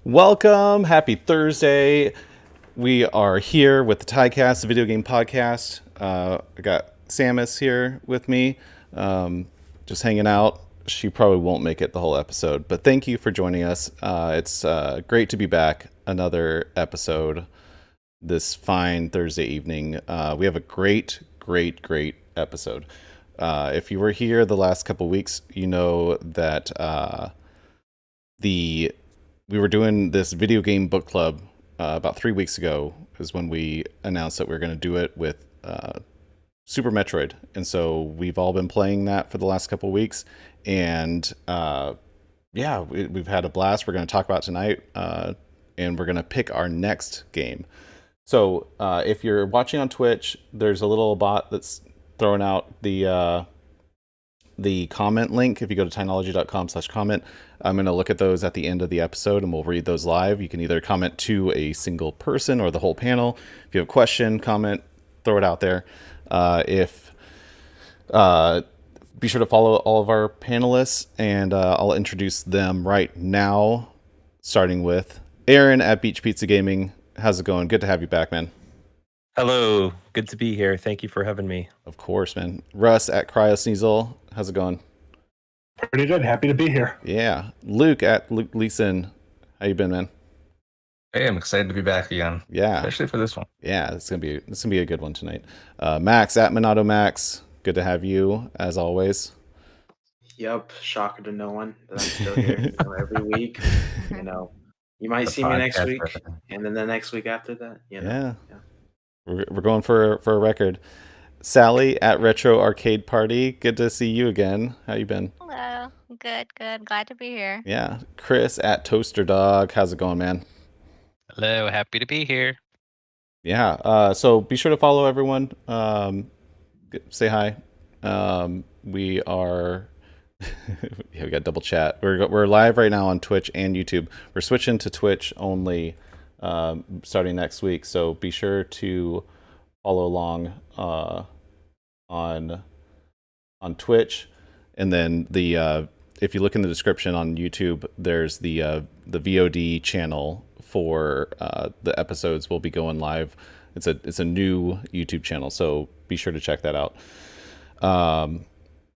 Welcome. Happy Thursday. We are here with the TYCAST, the video game podcast. I got Samus here with me, just hanging out. She probably won't make it the whole episode, but thank you for joining us. It's great to be back. Another episode this fine Thursday evening. We have a great episode. If you were here the last couple weeks, you know that we were doing this video game book club about 3 weeks ago is when we announced that we are going to do it with Super Metroid. And so we've all been playing that for the last couple weeks. And we've had a blast. We're going to talk about tonight. And we're going to pick our next game. So if you're watching on Twitch, there's a little bot that's throwing out the comment link. If you go to tynology.com/comment, I'm going to look at those at the end of the episode and we'll read those live. You can either comment to a single person or the whole panel. If you have a question, comment, throw it out there. Be sure to follow all of our panelists, and I'll introduce them right now, starting with Aaron at Beach Pizza Gaming. How's it going? Good to have you back, man. Hello. Good to be here. Thank you for having me. Of course, man. Russ at Cryosneasel. How's it going? Pretty good. Happy to be here. Yeah. Luke at Luke Leeson. How you been, man? Hey, I'm excited to be back again. Yeah. Especially for this one. Yeah, it's gonna be a good one tonight. Max at Minato Max. Good to have you as always. Yep. Shocker to no one that I'm still here every week. You might see me next week, and then the next week after that. Yeah. We're going for a record. Sally at Retro Arcade Party. Good to see you again. How you been? Hello. Good. Glad to be here. Yeah. Chris at Toaster Dog. How's it going, man? Hello. Happy to be here. Yeah. So be sure to follow everyone. Say hi. We are. Yeah, we got double chat. We're live right now on Twitch and YouTube. We're switching to Twitch only starting next week, so be sure to follow along on Twitch, and then if you look in the description on YouTube, there's the VOD channel for the episodes will be going live. It's a new YouTube channel, so be sure to check that out.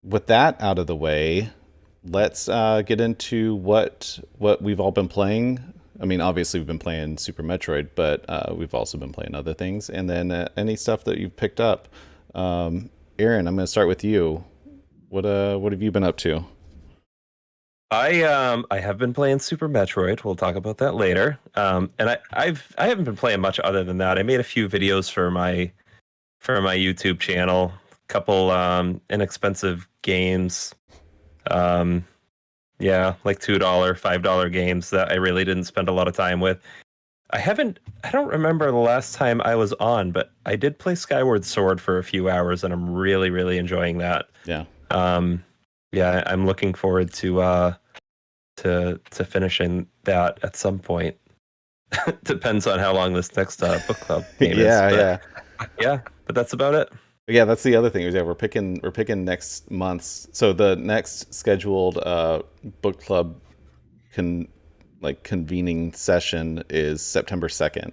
With that out of the way, let's get into what we've all been playing. I mean, obviously we've been playing Super Metroid, but we've also been playing other things. And then any stuff that you've picked up. Aaron, I'm going to start with you. What have you been up to? I have been playing Super Metroid. We'll talk about that later. And I haven't been playing much other than that. I made a few videos for my YouTube channel. A couple inexpensive games. Like $2, $5 games that I really didn't spend a lot of time with. I don't remember the last time I was on, but I did play Skyward Sword for a few hours, and I'm really, really enjoying that. Yeah. I'm looking forward to finishing that at some point. Depends on how long this next book club game is. But that's about it. Yeah, that's the other thing. Is we're picking next month's. So the next scheduled book club convening session is September 2nd.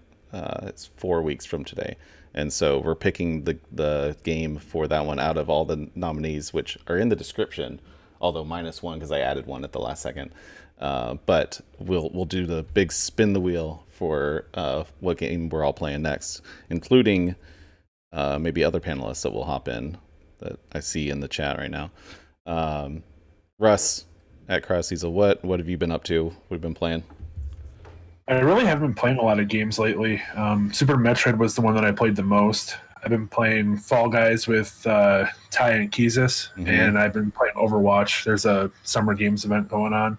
It's 4 weeks from today, and so we're picking the game for that one out of all the nominees, which are in the description. Although -1 because I added one at the last second. But we'll do the big spin the wheel for what game we're all playing next, including. Maybe other panelists that will hop in that I see in the chat right now. Russ at Cryosneasel, what have you been up to? What have you been playing? I really haven't been playing a lot of games lately. Super Metroid was the one that I played the most. I've been playing Fall Guys with Ty and Keezus, and I've been playing Overwatch. There's a Summer Games event going on.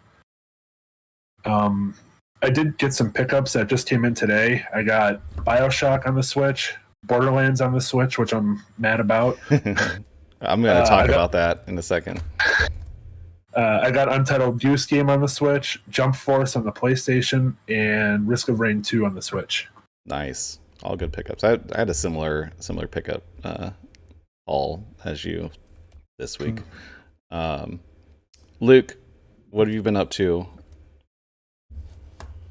I did get some pickups that just came in today. I got BioShock on the Switch, Borderlands on the Switch, which I'm mad about. I'm going to talk about that in a second. I got Untitled Goose Game on the Switch, Jump Force on the PlayStation, and Risk of Rain 2 on the Switch. Nice. All good pickups. I had a similar pickup all as you this week. Luke, what have you been up to?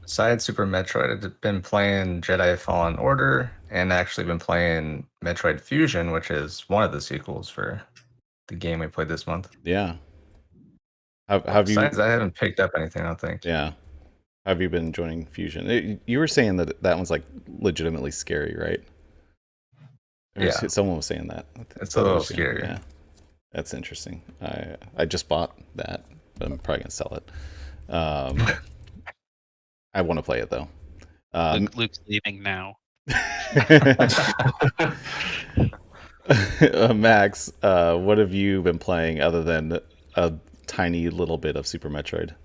Besides Super Metroid, I've been playing Jedi Fallen Order and actually been playing Metroid Fusion, which is one of the sequels for the game we played this month. Yeah. Have you? Besides, I haven't picked up anything, I don't think. Yeah. Have you been joining Fusion? You were saying that that one's like legitimately scary, right? Or Yeah. someone was saying that. It's a little scary. Yeah. That's interesting. I just bought that, but I'm probably gonna sell it. I want to play it though. Luke's leaving now. Max, what have you been playing other than a tiny little bit of Super Metroid?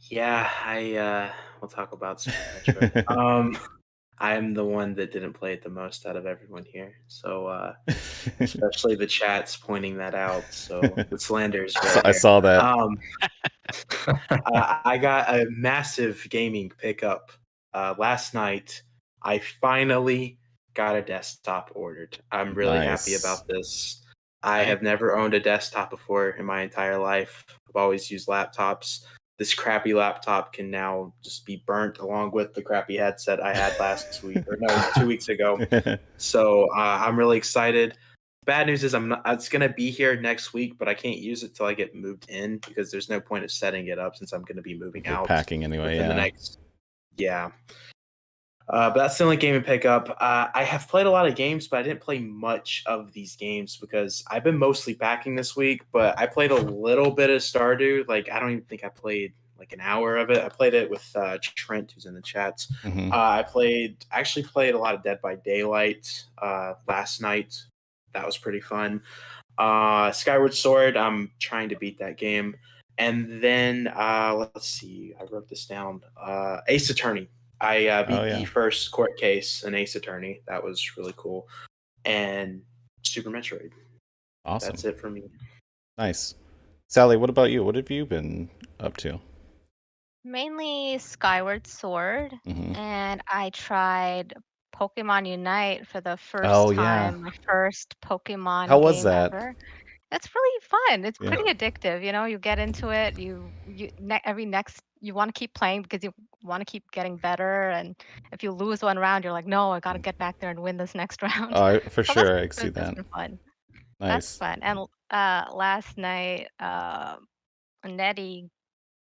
Yeah, we'll talk about Super Metroid. I'm the one that didn't play it the most out of everyone here, so especially the chat's pointing that out. So the slanders. I saw that. I got a massive gaming pickup last night. I finally got a desktop ordered. I'm really happy about this. I have never owned a desktop before in my entire life. I've always used laptops. This crappy laptop can now just be burnt along with the crappy headset I had last week, or no, 2 weeks ago. So I'm really excited. Bad news is it's going to be here next week, but I can't use it till I get moved in because there's no point of setting it up since I'm going to be moving out. Packing anyway, yeah. But that's the only game to pick up. I have played a lot of games, but I didn't play much of these games because I've been mostly packing this week. But I played a little bit of Stardew. Like, I don't even think I played like an hour of it. I played it with Trent, who's in the chat. Mm-hmm. I actually played a lot of Dead by Daylight last night. That was pretty fun. Skyward Sword, I'm trying to beat that game. And then, let's see, I wrote this down. Ace Attorney. I beat the first court case in Ace Attorney. That was really cool. And Super Metroid. Awesome. That's it for me. Nice. Sally, what about you? What have you been up to? Mainly Skyward Sword, and I tried Pokemon Unite for the first time. My first Pokemon How was game that? ever. It's really fun. It's pretty addictive. You know, you get into it. You want to keep playing because you want to keep getting better. And if you lose one round, you're like, no, I got to get back there and win this next round. For sure, I can see that's that. been fun. Nice. That's fun. And last night, Nettie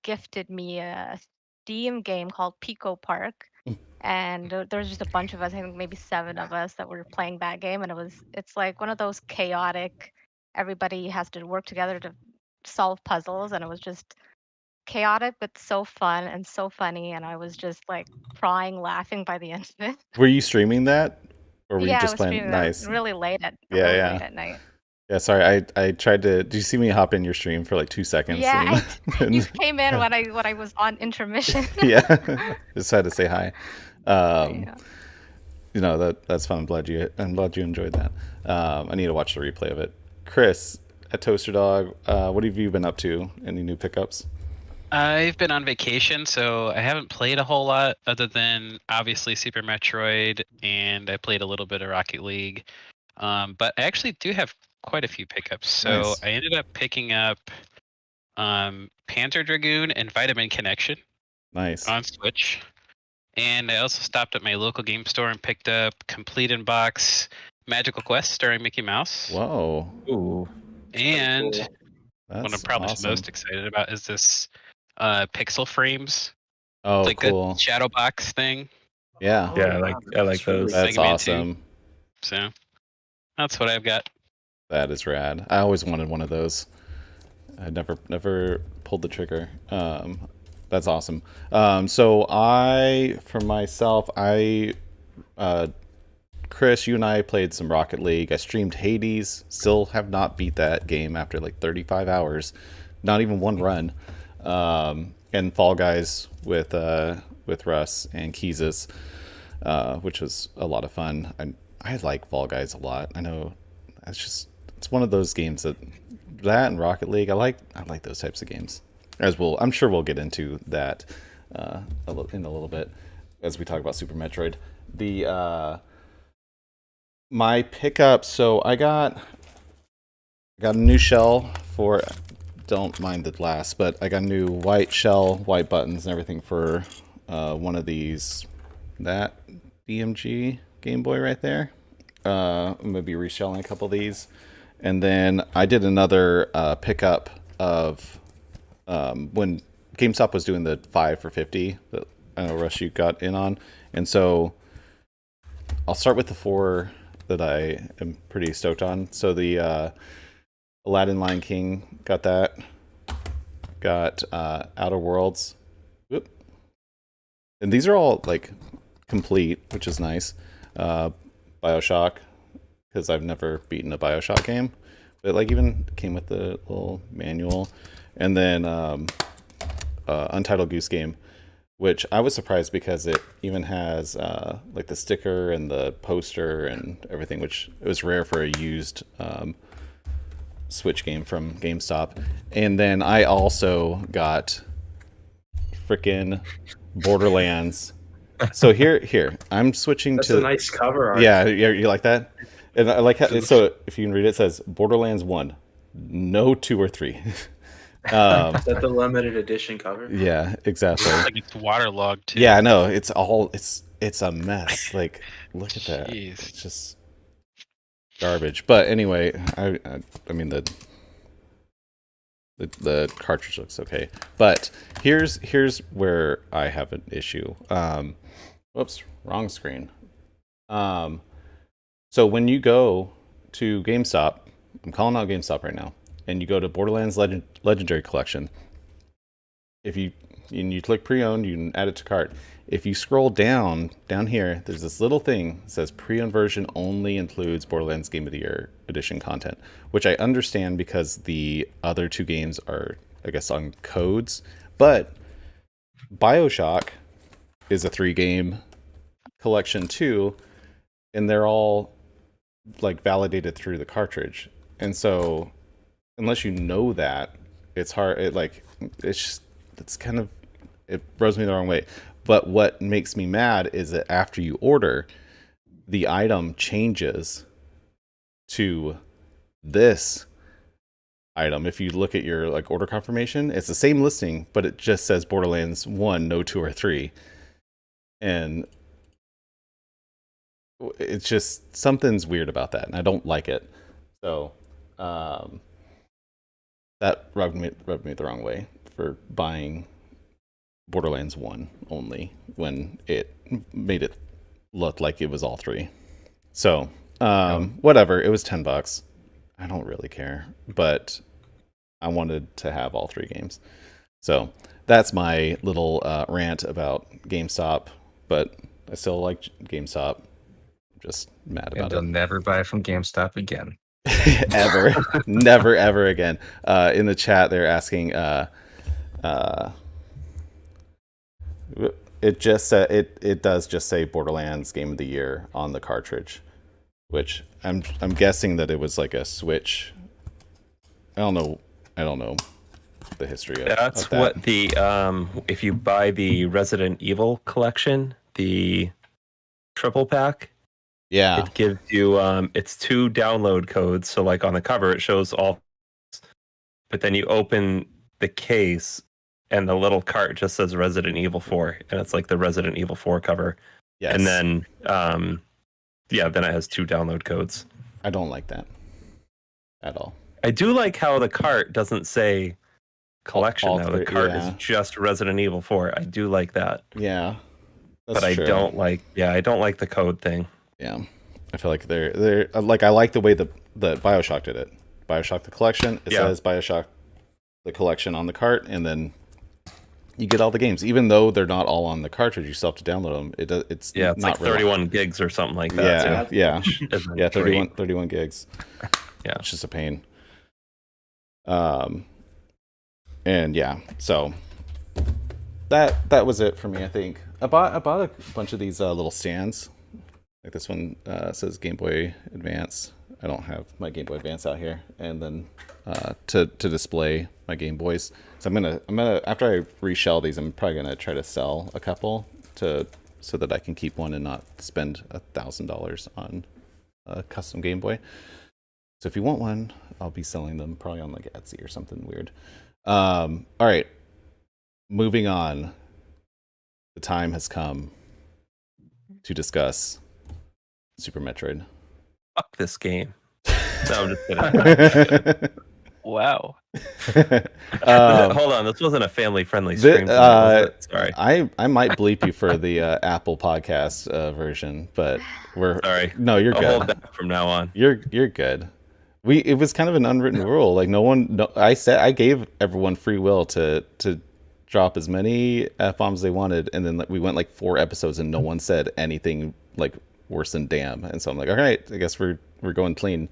gifted me a Steam game called Pico Park. And there's just a bunch of us, I think maybe 7 of us that were playing that game. And it's like one of those chaotic, everybody has to work together to solve puzzles. And it was just chaotic, but so fun and so funny. And I was just like crying, laughing by the end of it. Were you streaming that? Or were you I just was playing? streaming Nice. really late at night. Yeah, sorry. I tried to. Did you see me hop in your stream for like 2 seconds? Yeah, you came in when I was on intermission. Yeah, just had to say hi. You know that's fun. I'm glad you enjoyed that. I need to watch the replay of it. Chris at Toaster Dog, what have you been up to? Any new pickups? I've been on vacation, so I haven't played a whole lot other than obviously Super Metroid, and I played a little bit of Rocket League. But I actually do have quite a few pickups. So Nice. I ended up picking up Panzer Dragoon and Vitamin Connection. Nice. On Switch. And I also stopped at my local game store and picked up Complete in Box Magical Quest starring Mickey Mouse. Whoa. Ooh. And That's what I'm probably awesome. most excited about is this Pixel Frames. Oh, it's like cool. a shadow box thing. Yeah. Yeah, I like those. That's awesome. So that's what I've got. That is rad. I always wanted one of those. I never pulled the trigger. That's awesome. So for myself, Chris, you and I played some Rocket League. I streamed Hades. Still have not beat that game after like 35 hours. Not even one run. And Fall Guys with Russ and Keezus, which was a lot of fun. I like Fall Guys a lot. I know it's one of those games that and Rocket League. I like those types of games. I'm sure we'll get into that in a little bit as we talk about Super Metroid. My pickup. So I got a new shell for. Don't mind the glass, but I got a new white shell, white buttons, and everything for one of these, that DMG Game Boy right there. I'm going to be reselling a couple of these. And then I did another pickup of when GameStop was doing the 5 for $50 that I know Rush you got in on. And so I'll start with the 4 that I am pretty stoked on. So the Aladdin Lion King, got that. Got Outer Worlds. Whoop. And these are all like complete, which is nice. BioShock, because I've never beaten a BioShock game. But like even came with the little manual. And then Untitled Goose Game, which I was surprised because it even has like the sticker and the poster and everything, which it was rare for a used Switch game from GameStop. And then I also got frickin' Borderlands. So here I'm switching That's to a nice cover art. Yeah, you like that? And I like how, so if you can read it, it says Borderlands 1, no 2 or 3. Is that the limited edition cover? Yeah, exactly. Like it's waterlogged too. Yeah, I know. It's a mess. Like, look at that. Jeez. It's just garbage. But anyway, I mean the cartridge looks okay. But here's where I have an issue. Whoops, wrong screen. So when you go to GameStop, I'm calling out GameStop right now, and you go to Borderlands Legendary Collection. If you click pre-owned, you can add it to cart. If you scroll down here, there's this little thing that says pre-owned version only includes Borderlands Game of the Year edition content, which I understand because the other 2 games are, I guess, on codes. But BioShock is a 3-game collection too, and they're all like validated through the cartridge. And so unless you know that, it's hard. It's kind of, it rubs me the wrong way. But what makes me mad is that after you order, the item changes to this item. If you look at your like order confirmation, it's the same listing, but it just says Borderlands 1, no 2 or 3. And it's just, something's weird about that, and I don't like it. So that rubbed me the wrong way for buying Borderlands 1 only when it made it look like it was all 3. So whatever, it was $10. I don't really care, but I wanted to have all 3 games. So that's my little rant about GameStop, but I still like GameStop. I'm just mad about And you'll never buy from GameStop again. Ever. Never, ever again. In the chat, they're asking, it just it does just say Borderlands Game of the Year on the cartridge, which I'm guessing that it was like a Switch. I don't know the history of That's of that. what the if you buy the Resident Evil collection, the triple pack, Yeah. it gives you it's 2 download codes. So like on the cover it shows all, but then you open the case and the little cart just says Resident Evil 4, and it's like the Resident Evil 4 cover. Yes. And then then it has 2 download codes. I don't like that at all. I do like how the cart doesn't say collection All now. three, The cart yeah. is just Resident Evil 4. I do like that. Yeah. That's But true. I don't like the code thing. Yeah. I feel like they're like, I like the way the BioShock did it. BioShock the collection, it says BioShock the collection on the cart, and then you get all the games, even though they're not all on the cartridge. You still have to download them. It's It's not like 31 gigs or something like that. Yeah, too. yeah, Isn't yeah. great. 31 gigs. Yeah, it's just a pain. And yeah, so that was it for me. I think I bought a bunch of these little stands. Like this one says Game Boy Advance. I don't have my Game Boy Advance out here, and then to display my Game Boys. So I'm gonna after I reshell these, I'm probably gonna try to sell a couple so that I can keep one and not spend $1,000 on a custom Game Boy. So if you want one, I'll be selling them probably on like Etsy or something weird. All right, moving on. the time has come to discuss Super Metroid. Fuck this game. No, I'm just kidding. Wow. Hold on, this wasn't a family-friendly stream tonight, was it? Sorry. I might bleep you for the Apple Podcast version, but Sorry. No, you're I'll good. hold back from now on. You're good. It was kind of an unwritten rule. Like I gave everyone free will to drop as many F-bombs they wanted, and then we went like 4 episodes and no one said anything like worse than damn. And so I'm like, all right, I guess we're going clean.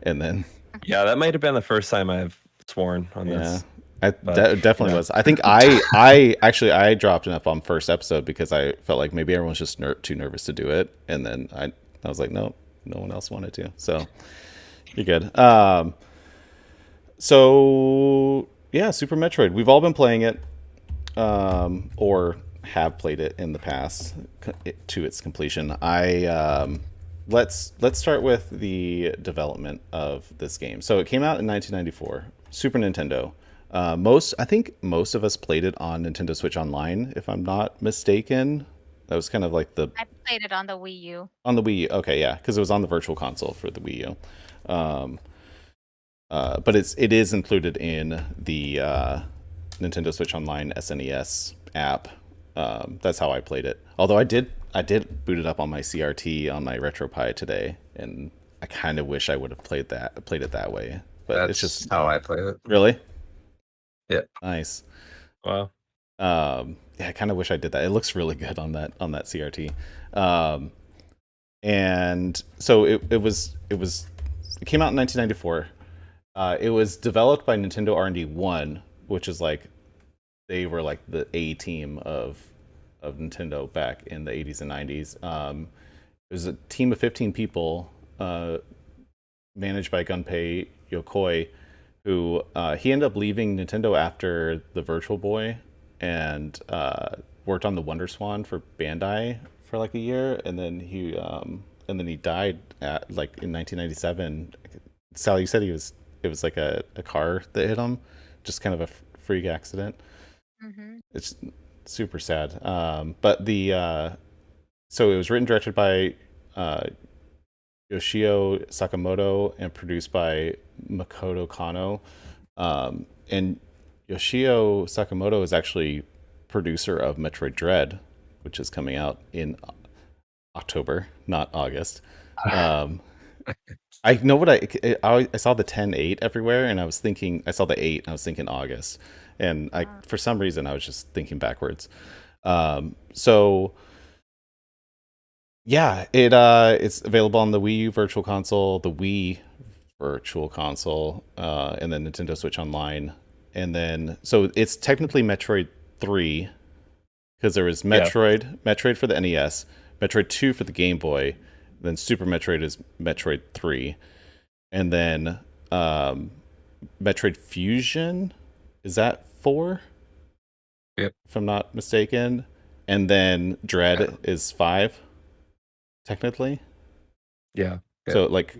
And then Yeah, that might have been the first time I've sworn on this. Definitely was. I think I dropped an F-bomb first episode because I felt like maybe everyone's just too nervous to do it, and then I was like, no one else wanted to. So you're good. So yeah, Super Metroid. We've all been playing it, or have played it in the past to its completion. Let's start with the development of this game. So it came out in 1994, Super Nintendo. I think most of us played it on Nintendo Switch Online, if I'm not mistaken. That was kind of like I played it on the Wii U. On the Wii U, okay, yeah, because it was on the Virtual Console for the Wii U. But it is included in the Nintendo Switch Online SNES app. That's how I played it. Although I did boot it up on my CRT on my RetroPie today, and I kind of wish I would have played it that way. But That's it's just how I played it. Really? Yeah. Nice. Wow. Yeah, I kind of wish I did that. It looks really good on that CRT. And so it came out in 1994. It was developed by Nintendo R&D 1, which is like they were like the A team of Nintendo back in the 80s and 90s. It was a team of 15 people managed by Gunpei Yokoi, who he ended up leaving Nintendo after the Virtual Boy and worked on the Wonder Swan for Bandai for like a year, and then he died at like in 1997. Sally, you said it was like a car that hit him, just kind of a freak accident. Mm-hmm. It's super sad. But so it was written, directed by Yoshio Sakamoto and produced by Makoto Kano. And Yoshio Sakamoto is actually producer of Metroid Dread, which is coming out in October, not August. I know what I saw the 10-8 everywhere, and I was thinking I saw the 8 and I was thinking August, and for some reason I was just thinking backwards. So yeah, it's available on the Wii U Virtual Console, the Wii Virtual Console, and then Nintendo Switch Online. And then so it's technically Metroid 3 because there was Metroid for the NES, Metroid 2 for the Game Boy, then Super Metroid is Metroid 3, and then Metroid Fusion, is that 4? Yep. If I'm not mistaken. And then Dread is 5, technically. Yeah. So like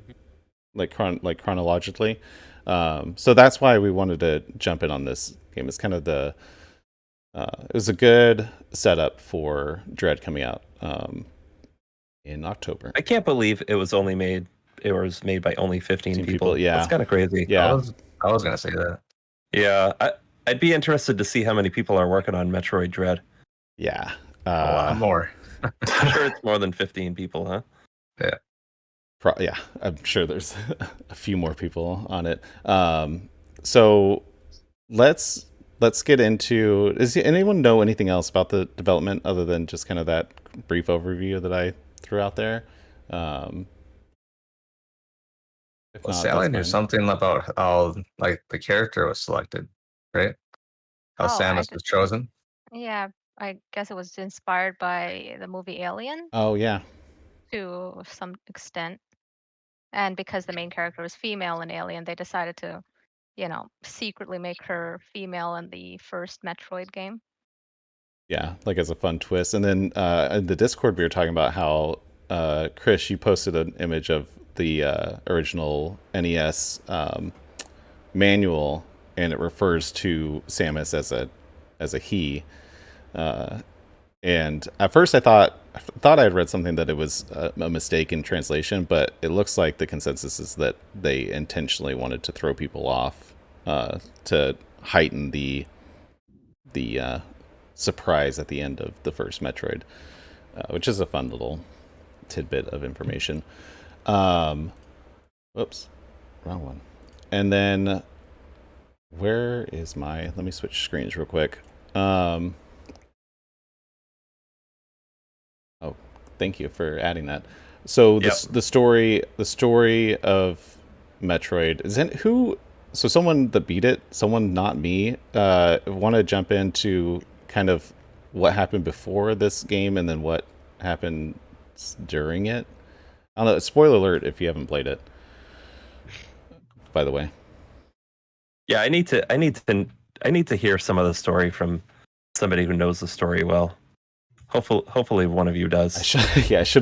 chronologically. So that's why we wanted to jump in on this game. It's kind of it was a good setup for Dread coming out in October. I can't believe it was made by only 15 people. Yeah. That's kind of crazy. Yeah. I was gonna say that. Yeah. I'd be interested to see how many people are working on Metroid Dread. Yeah. A lot more. I'm sure it's more than 15 people, huh? Yeah. Yeah, I'm sure there's a few more people on it. So let's get into. Does anyone know anything else about the development other than just kind of that brief overview that I threw out there? Sally knew something about how like the character was selected, right? How Samus was chosen. Yeah, I guess it was inspired by the movie Alien Oh yeah. to some extent. And because the main character was female in Alien, they decided to, secretly make her female in the first Metroid game. Yeah, like as a fun twist. And then in the Discord, we were talking about how Chris, you posted an image of the original NES manual, and it refers to Samus as a he. And at first I thought I had read something that it was a mistake in translation, but it looks like the consensus is that they intentionally wanted to throw people off to heighten the surprise at the end of the first Metroid, which is a fun little tidbit of information. Whoops, wrong one. And then where is my? Let me switch screens real quick. Oh, thank you for adding that. So the story of Metroid is who? So someone that beat it, someone not me, want to jump into kind of what happened before this game and then what happened during it. I don't know. Spoiler alert if you haven't played it. By the way. Yeah, I need to hear some of the story from somebody who knows the story well. Hopefully one of you does. I should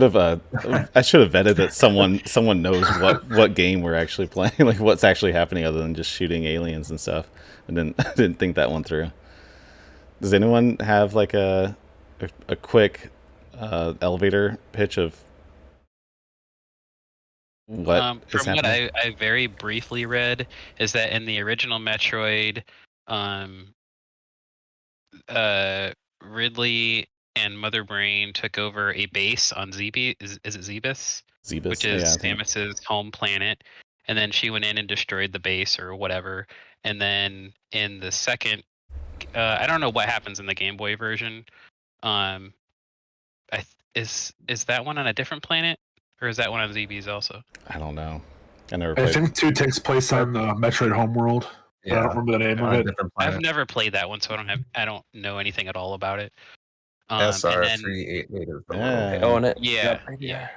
have vetted that someone knows what game we're actually playing, like what's actually happening other than just shooting aliens and stuff. I didn't think that one through. Does anyone have like a quick elevator pitch of what is from happening? what I very briefly read is that in the original Metroid, Ridley and Mother Brain took over a base on Zebes. Is it Zebes? Zebes, Which is yeah, Samus's home planet. And then she went in and destroyed the base or whatever. And then in the second, I don't know what happens in the Game Boy version. Is that one on a different planet, or is that one on Zebes also? I don't know. I never played. I think 2 takes place on Metroid Homeworld. Yeah. I don't remember the name of it. I've never played that one, so I don't know anything at all about it. SR388 is the Yeah. I own it. Yeah, Yep, right yeah. here.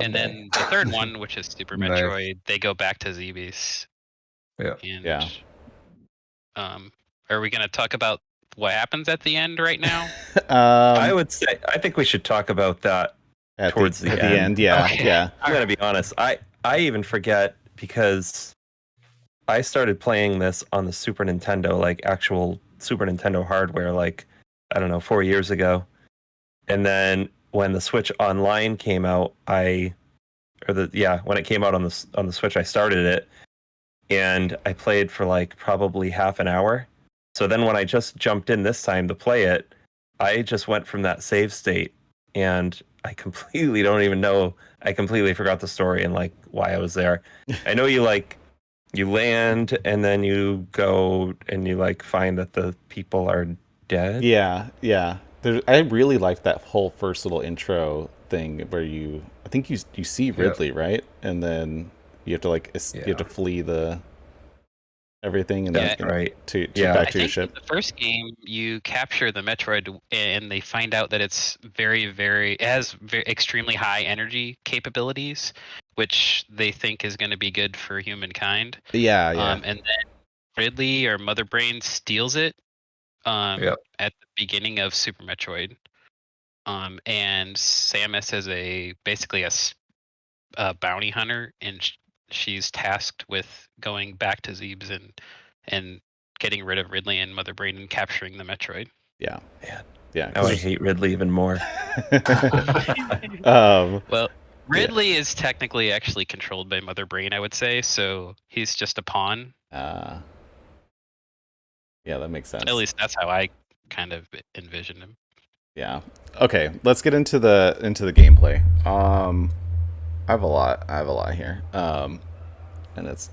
And then the third one, which is Super Nice. Metroid, they go back to Zebes. Yeah. And, Yeah. Are we going to talk about what happens at the end right now? I think we should talk about that towards the end. Yeah, Okay. yeah. I'm gonna be honest. I even forget because I started playing this on the Super Nintendo, like actual Super Nintendo hardware, like I don't know, 4 years ago. And then when the Switch Online came out, when it came out on the Switch, I started it and I played for like probably half an hour. So then when I just jumped in this time to play it, I just went from that save state and I completely don't even know. I completely forgot the story and like why I was there. I know you land and then you go and you like find that the people are dead. Yeah. I really liked that whole first little intro thing where I think you see Ridley, right? And then you have to you have to flee the everything and then back to your ship. In the first game, you capture the Metroid, and they find out that it's it has extremely high energy capabilities, which they think is going to be good for humankind. Yeah. And then Ridley or Mother Brain steals it at the beginning of Super Metroid. And Samus is basically a bounty hunter, and she's tasked with going back to Zebes and getting rid of Ridley and Mother Brain and capturing the Metroid. Yeah. Now I hate Ridley even more. Well, Ridley is technically actually controlled by Mother Brain, I would say, so he's just a pawn. Yeah, that makes sense. At least that's how I kind of envisioned him. Yeah. Okay, let's get into the gameplay. I have a lot here. And it's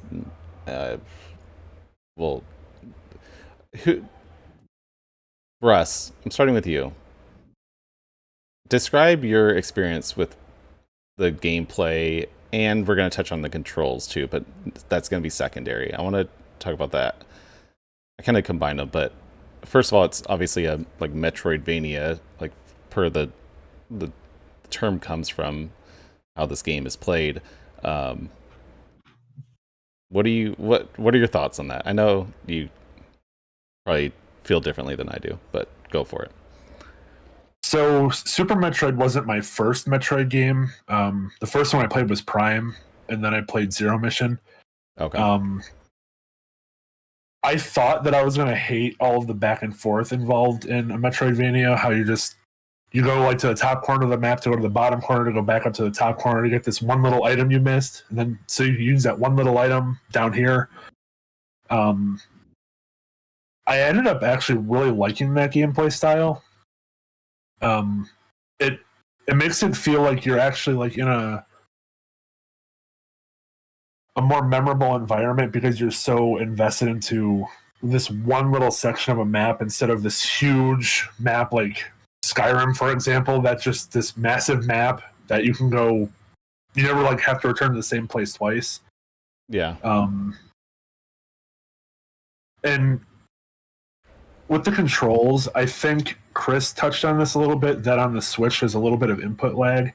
Russ, I'm starting with you. Describe your experience with the gameplay, and we're going to touch on the controls too, but that's going to be secondary. I want to talk about that. I kind of combine them, but first of all, it's obviously a like Metroidvania, like per the term comes from how this game is played. What are your thoughts on that? I know you probably feel differently than I do, but go for it. So Super Metroid wasn't my first Metroid game. The first one I played was Prime, and then I played Zero Mission. Okay. I thought that I was going to hate all of the back and forth involved in a Metroidvania, how you're just you go like to the top corner of the map to go to the bottom corner to go back up to the top corner to get this one little item you missed, and then so you use that one little item down here. I ended up actually really liking that gameplay style. It makes it feel like you're actually like in a more memorable environment because you're so invested into this one little section of a map instead of this huge map like Skyrim, for example. That's just this massive map that you can go. You never like have to return to the same place twice. Yeah. And with the controls, I think Chris touched on this a little bit, that on the Switch there's a little bit of input lag.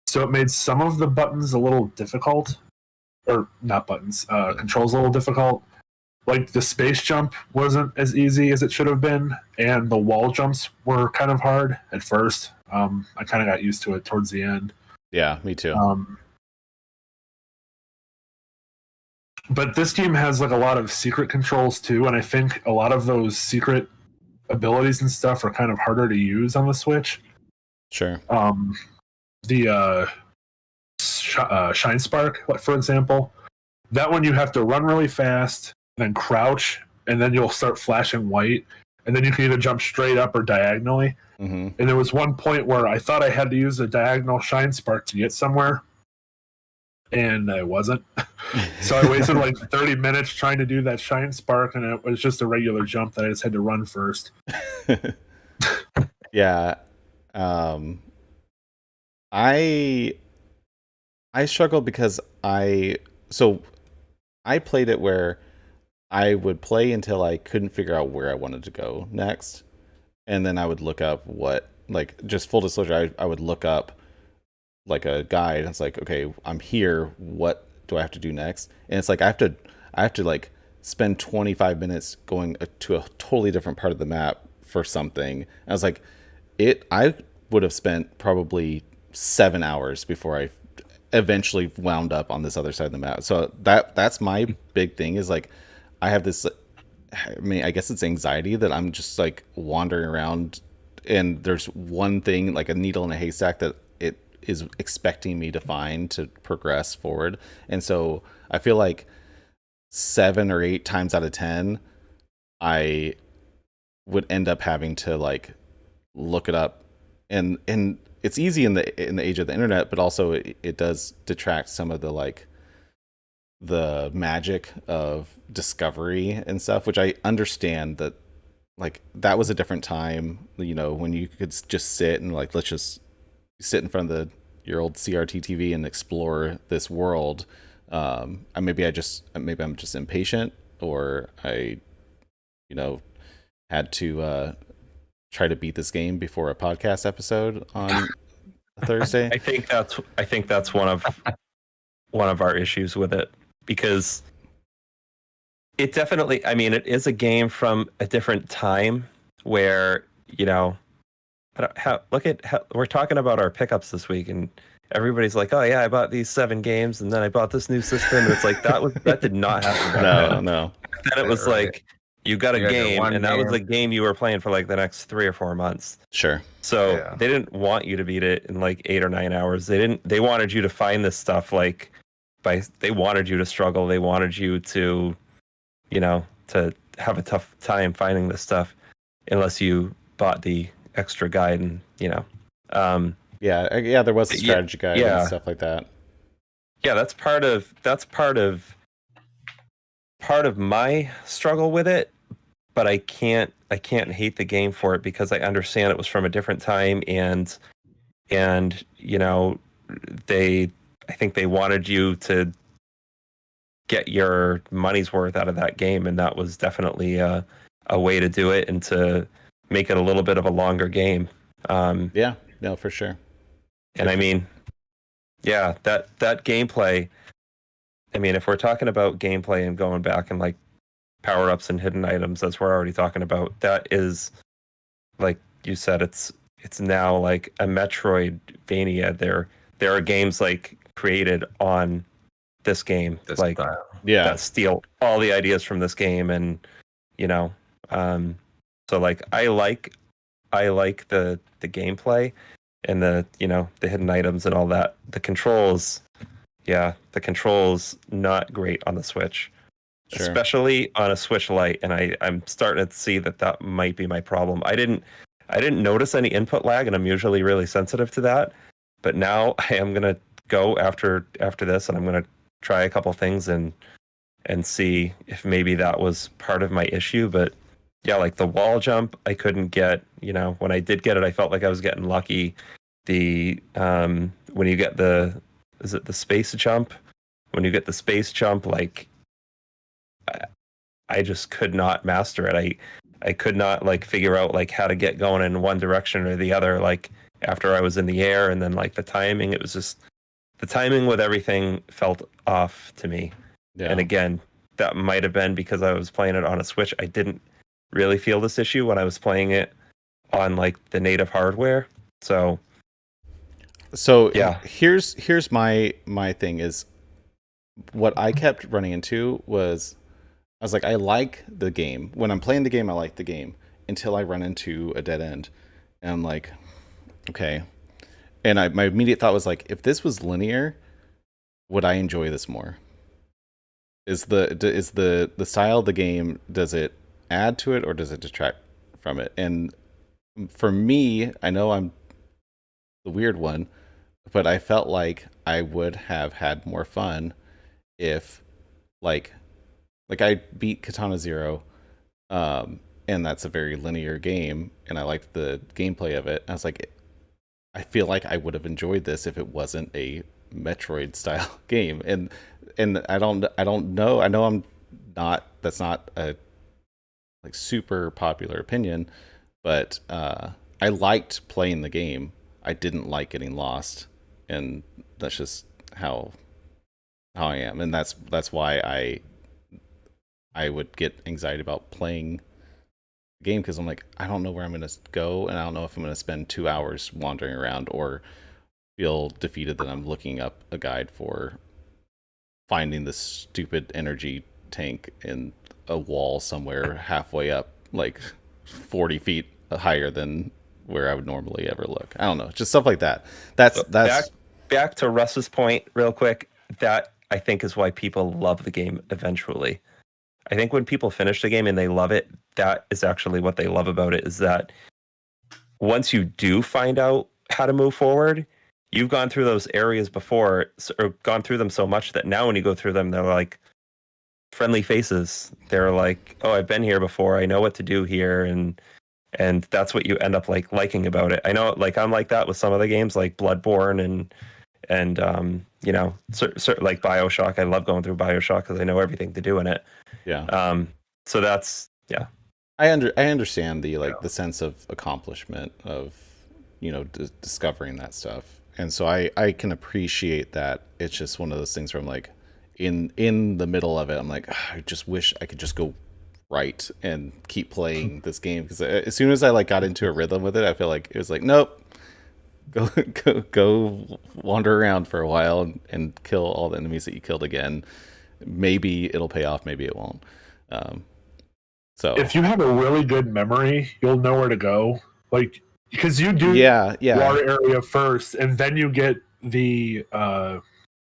So it made some of the buttons a little difficult. Or not buttons, controls a little difficult. Like the space jump wasn't as easy as it should have been, and the wall jumps were kind of hard at first. I kind of got used to it towards the end. Yeah, me too. But this game has like a lot of secret controls too, and I think a lot of those secret abilities and stuff are kind of harder to use on the Switch. Sure. The Shine Spark, for example, that one you have to run really fast, then crouch, and then you'll start flashing white, and then you can either jump straight up or diagonally. Mm-hmm. And there was one point where I thought I had to use a diagonal Shine Spark to get somewhere, and I wasn't. So I wasted like 30 minutes trying to do that Shine Spark, and it was just a regular jump that I just had to run first. Yeah. I struggled because I played it where I would play until I couldn't figure out where I wanted to go next, and then I would look up just full disclosure, I would look up like a guide, and it's like, okay, I'm here, what do I have to do next? And it's like I have to like spend 25 minutes going to a totally different part of the map for something. I was like, I would have spent probably 7 hours before I eventually wound up on this other side of the map. So that's my big thing, is like I have this, I mean, I guess it's anxiety that I'm just like wandering around and there's one thing, like a needle in a haystack, that it is expecting me to find to progress forward. And so I feel like 7 or 8 times out of 10 I would end up having to like look it up, and it's easy in the age of the internet, but also it does detract some of the like the magic of discovery and stuff, which I understand that like that was a different time, you know, when you could just sit and like, let's just sit in front of your old CRT TV and explore this world. Maybe I'm just impatient, or I, you know, had to try to beat this game before a podcast episode on Thursday. I think that's one of our issues with it, because it definitely, I mean, it is a game from a different time where, you know, we're talking about our pickups this week, and everybody's like, oh yeah, I bought these 7 games, and then I bought this new system, and it's like that did not happen back then. No. Then it was like, you got a game, and that was a game you were playing for like the next 3 or 4 months. Sure. So they didn't want you to beat it in like 8 or 9 hours. They wanted you to find this stuff they wanted you to struggle. They wanted you to, you know, to have a tough time finding this stuff unless you bought the extra guide, and, you know. Yeah, there was a strategy guide and stuff like that. Yeah, that's part of my struggle with it, but I can't hate the game for it, because I understand it was from a different time, and you know, I think they wanted you to get your money's worth out of that game, and that was definitely a way to do it and to make it a little bit of a longer game. Yeah, no, for sure. And I mean, yeah, that gameplay, I mean, if we're talking about gameplay and going back and like power-ups and hidden items, as we're already talking about, that is, like you said, it's now like a Metroidvania. There are games like created on this game, that steal all the ideas from this game, and, you know, so like I like I like the gameplay and the hidden items and all that. The controls not great on the Switch. Sure. Especially on a Switch Lite, and I'm starting to see that might be my problem. I didn't notice any input lag, and I'm usually really sensitive to that. But now I am gonna go after this, and I'm gonna try a couple things and see if maybe that was part of my issue. But yeah, like the wall jump, I couldn't get. When I did get it, I felt like I was getting lucky. The when you get the space jump? When you get the space jump, like I just could not master it. I could not like figure out like how to get going in one direction or the other. Like after I was in the air, and then like the timing, it was just the timing with everything felt off to me. Yeah. And again, that might have been because I was playing it on a Switch. I didn't really feel this issue when I was playing it on like the native hardware. So yeah, here's my thing is what I kept running into was I was like, I like the game. When I'm playing the game, I like the game until I run into a dead end. And I'm like, okay. And my immediate thought was like, if this was linear, would I enjoy this more? Is the style of the game, does it add to it or does it detract from it? And for me, I know I'm the weird one, but I felt like I would have had more fun if like I beat Katana Zero, and that's a very linear game, and I liked the gameplay of it. I was like, I feel like I would have enjoyed this if it wasn't a Metroid style game, and I don't know. I know that's not a like super popular opinion, but I liked playing the game. I didn't like getting lost, and that's just how I am, and that's why I would get anxiety about playing the game because I'm like, I don't know where I'm going to go, and I don't know if I'm going to spend 2 hours wandering around or feel defeated that I'm looking up a guide for finding this stupid energy tank in a wall somewhere halfway up, like 40 feet higher than where I would normally ever look. I don't know, just stuff like that. That's back to Russ's point real quick. That I think is why people love the game eventually. I think when people finish the game and they love it, that is actually what they love about it, is that once you do find out how to move forward, you've gone through those areas before, or gone through them so much that now when you go through them, they're like friendly faces. They're like, oh, I've been here before. I know what to do here. And that's what you end up like liking about it. I know, like I'm like that with some of the games like Bloodborne and like BioShock. I love going through BioShock because I know everything to do in it. Yeah. So that's I understand the the sense of accomplishment of discovering that stuff, and so I can appreciate that. It's just one of those things where I'm like in the middle of it, I'm like, I just wish I could just go right and keep playing this game, because as soon as I like got into a rhythm with it, I feel like it was like, nope, go wander around for a while and kill all the enemies that you killed again. Maybe it'll pay off, maybe it won't. So if you have a really good memory, you'll know where to go. Like, because you do water area first, and then you get the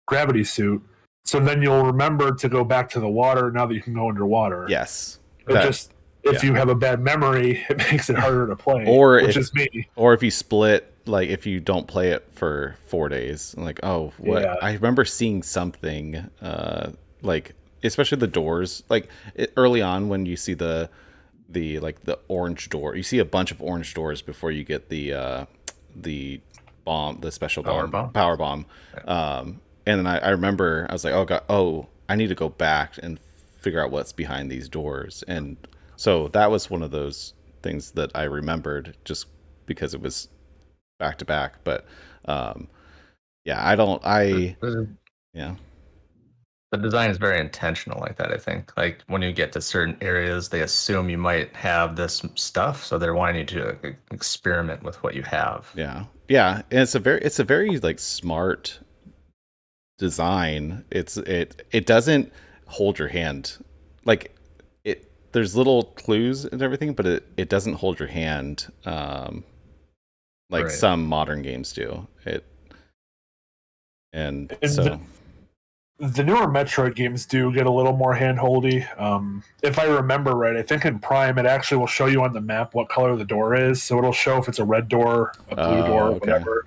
gravity suit. So then you'll remember to go back to the water now that you can go underwater. Yes. If you have a bad memory, it makes it harder to play. Which is me. Or if you split, like if you don't play it for 4 days, like, oh, what? Yeah. I remember seeing something, like especially the doors, like early on when you see the orange door, you see a bunch of orange doors before you get the bomb, the special power bomb. And then I remember I was like, oh god, I need to go back and figure out what's behind these doors. And so that was one of those things that I remembered just because it was back to back. But the design is very intentional like that. I think like when you get to certain areas, they assume you might have this stuff, so they're wanting you to experiment with what you have. And it's a very like smart design. It doesn't hold your hand, like there's little clues and everything, but it doesn't hold your hand like Right. some modern games do. And so the newer Metroid games do get a little more hand-holdy. If I remember right, I think in Prime it actually will show you on the map what color the door is, so it'll show if it's a red door, a blue door, okay. whatever.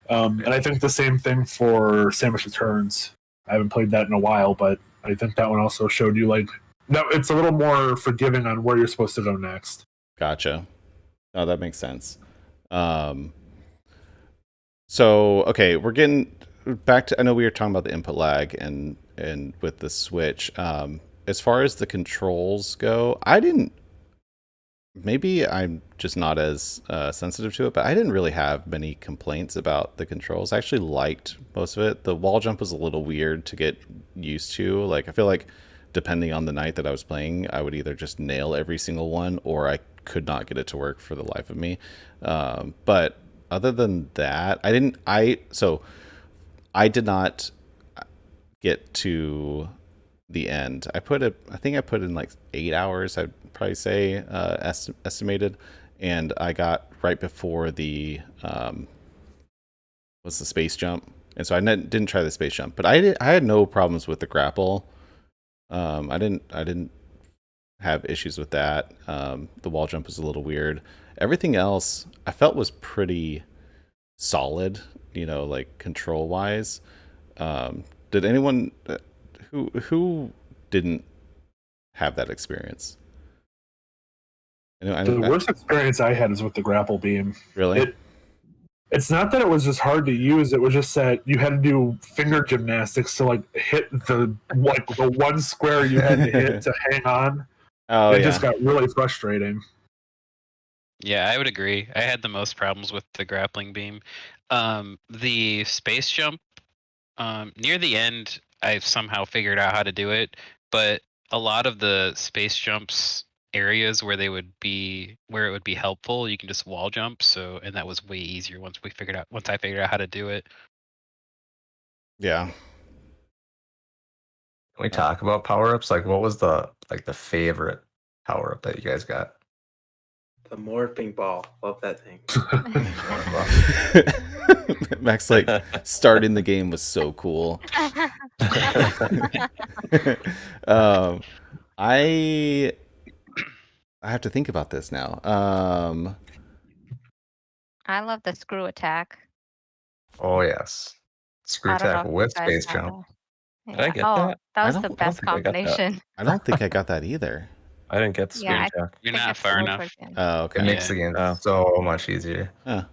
And I think the same thing for Samus Returns. I haven't played that in a while, but I think that one also showed you no, it's a little more forgiving on where you're supposed to go next. Gotcha. Oh, that makes sense. So okay, we're getting back to. I know we were talking about the input lag and with the Switch. As far as the controls go, I didn't. Maybe I'm just not as sensitive to it, but I didn't really have many complaints about the controls. I actually liked most of it. The wall jump was a little weird to get used to. Like, I feel like depending on the night that I was playing, I would either just nail every single one or I could not get it to work for the life of me. But other than that, I did not get to the end. I think I put in like 8 hours, I'd probably say, estimated, and I got right before the was the space jump, and so I didn't try the space jump, but I had no problems with the grapple. I didn't have issues with that. The wall jump was a little weird. Everything else I felt was pretty solid, like control wise. Did anyone who didn't have that experience? The worst experience I had is with the grapple beam. Really? It's not that it was just hard to use. It was just that you had to do finger gymnastics to hit the one square you had to hit to hang on. Oh, it just got really frustrating. Yeah, I would agree. I had the most problems with the grappling beam. The space jump, near the end, I somehow figured out how to do it, but a lot of the space jumps areas where it would be helpful, you can just wall jump. And that was way easier once I figured out how to do it. Yeah. Can we talk about power-ups? What was the favorite power-up that you guys got? The morphing ball. Love that thing. Max, starting the game was so cool. I have to think about this now. I love the screw attack. Oh yes, screw attack with space jump. Yeah. Did I get that? That was I the don't best think I got that. combination. I don't think I got that either. I didn't get the screen Yeah, attack. You're think not it's far more enough. towards the end. Oh, It okay. makes the game Oh. so much easier. Huh.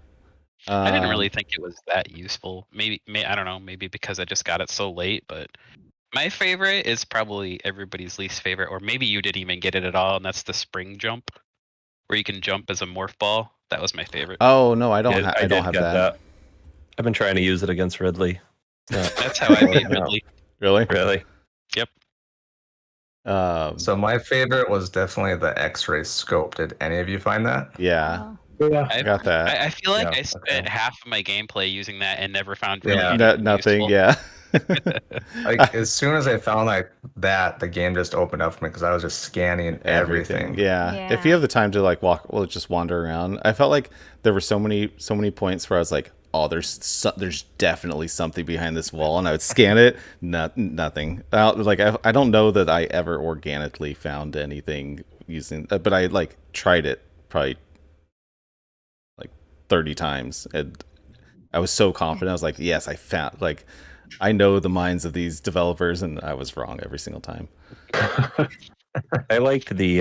I didn't really think it was that useful. Maybe I don't know. Maybe because I just got it so late. But my favorite is probably everybody's least favorite, or maybe you didn't even get it at all, and that's the spring jump, where you can jump as a morph ball. That was my favorite. Oh no, I don't. Yeah, I don't did have get that. I've been trying to use it against Ridley. That's how I beat Ridley. Really? Really? Yep. So my favorite was definitely the X-ray scope. Did any of you find that? Yeah, Oh, Yeah. I got that. I feel like Yeah, I spent okay. half of my gameplay using that and never found really Yeah. anything Nothing. useful. Yeah. As soon as I found that, the game just opened up for me because I was just scanning everything. Yeah. If Yeah. you have the time to just wander around. I felt like there were so many points where I was like, oh, there's definitely something behind this wall, and I would scan it. Nothing. I don't know that I ever organically found anything using, but I tried it probably 30 times, and I was so confident. I was like, yes, I found. I know the minds of these developers, and I was wrong every single time. I liked the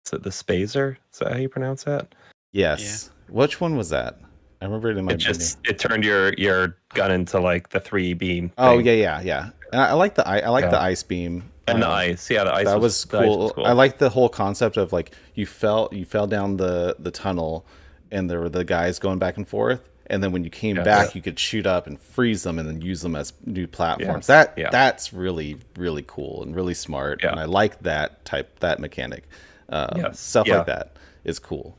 is it the Spazer? Is that how you pronounce that? Yes. Which one was that? I remember it in my. It turned your gun into the 3 beam. Oh thing. yeah. And I like the the ice beam. And the ice. Yeah, the ice That was was cool. I like the whole concept of you fell down the tunnel, and there were the guys going back and forth, and then when you came back, you could shoot up and freeze them, and then use them as new platforms. That's really, really cool and really smart, and I like that mechanic. Stuff like that is cool.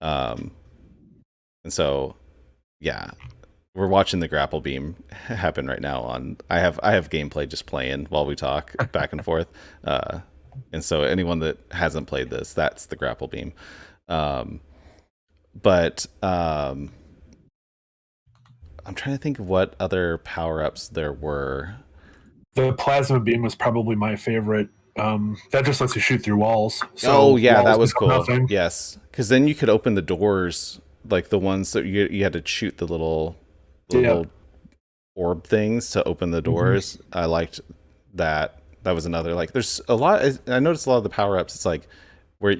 And so, yeah, we're watching the grapple beam happen right now. I have gameplay just playing while we talk back and forth. And so anyone that hasn't played this, that's the grapple beam. But I'm trying to think of what other power-ups there were. The plasma beam was probably my favorite. That just lets you shoot through walls. So Oh yeah, that was become cool. nothing. Yes, because then you could open the doors, like the ones that you had to shoot the little orb things to open the doors. I liked that. That was another, like, there's a lot. I noticed a lot of the power-ups, it's like where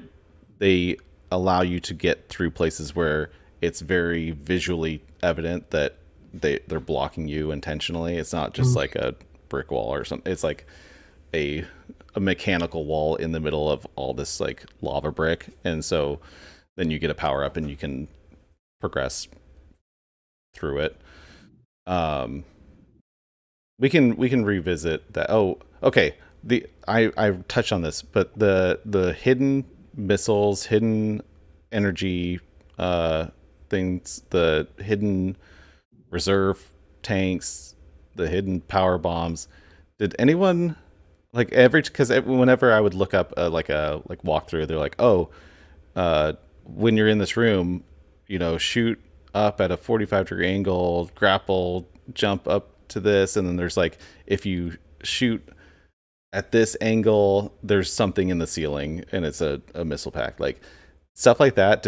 they allow you to get through places where it's very visually evident that they're blocking you intentionally. It's not just like a brick wall or something. It's like a mechanical wall in the middle of all this like lava brick, and so then you get a power up and you can progress through it. We can revisit that. Oh, okay. I touched on this, but the hidden missiles, hidden energy things, the hidden reserve tanks, the hidden power bombs. Did anyone like because whenever I would look up like walkthrough, they're like, oh, when you're in this room, shoot up at a 45-degree angle, grapple, jump up to this, and then there's like, if you shoot at this angle, there's something in the ceiling, and it's a missile pack, like stuff like that.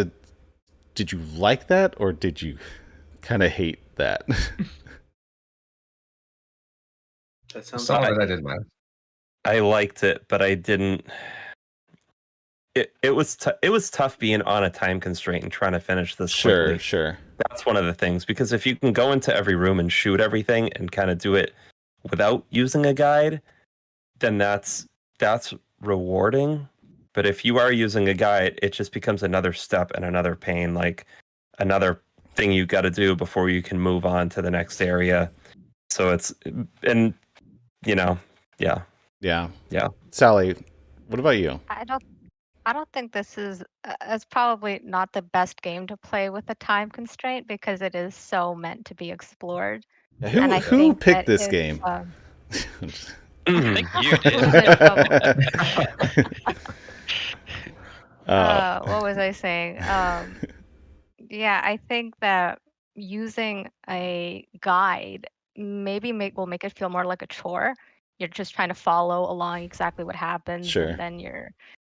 Did you like that, or did you kind of hate that? That sounds Some like of it I did mind. I liked it, but I didn't. It was tough being on a time constraint and trying to finish this quickly. Sure. That's one of the things, because if you can go into every room and shoot everything and kind of do it without using a guide, then that's rewarding. But if you are using a guide, it just becomes another step and another pain, like another thing you got to do before you can move on to the next area. So yeah. Sally, what about you? I don't think this is it's probably not the best game to play with a time constraint, because it is so meant to be explored. And I Who think picked that this if, game? I think you did. What was I saying? Yeah, I think that using a guide maybe will make it feel more like a chore. You're just trying to follow along exactly what happens, Sure. and then you're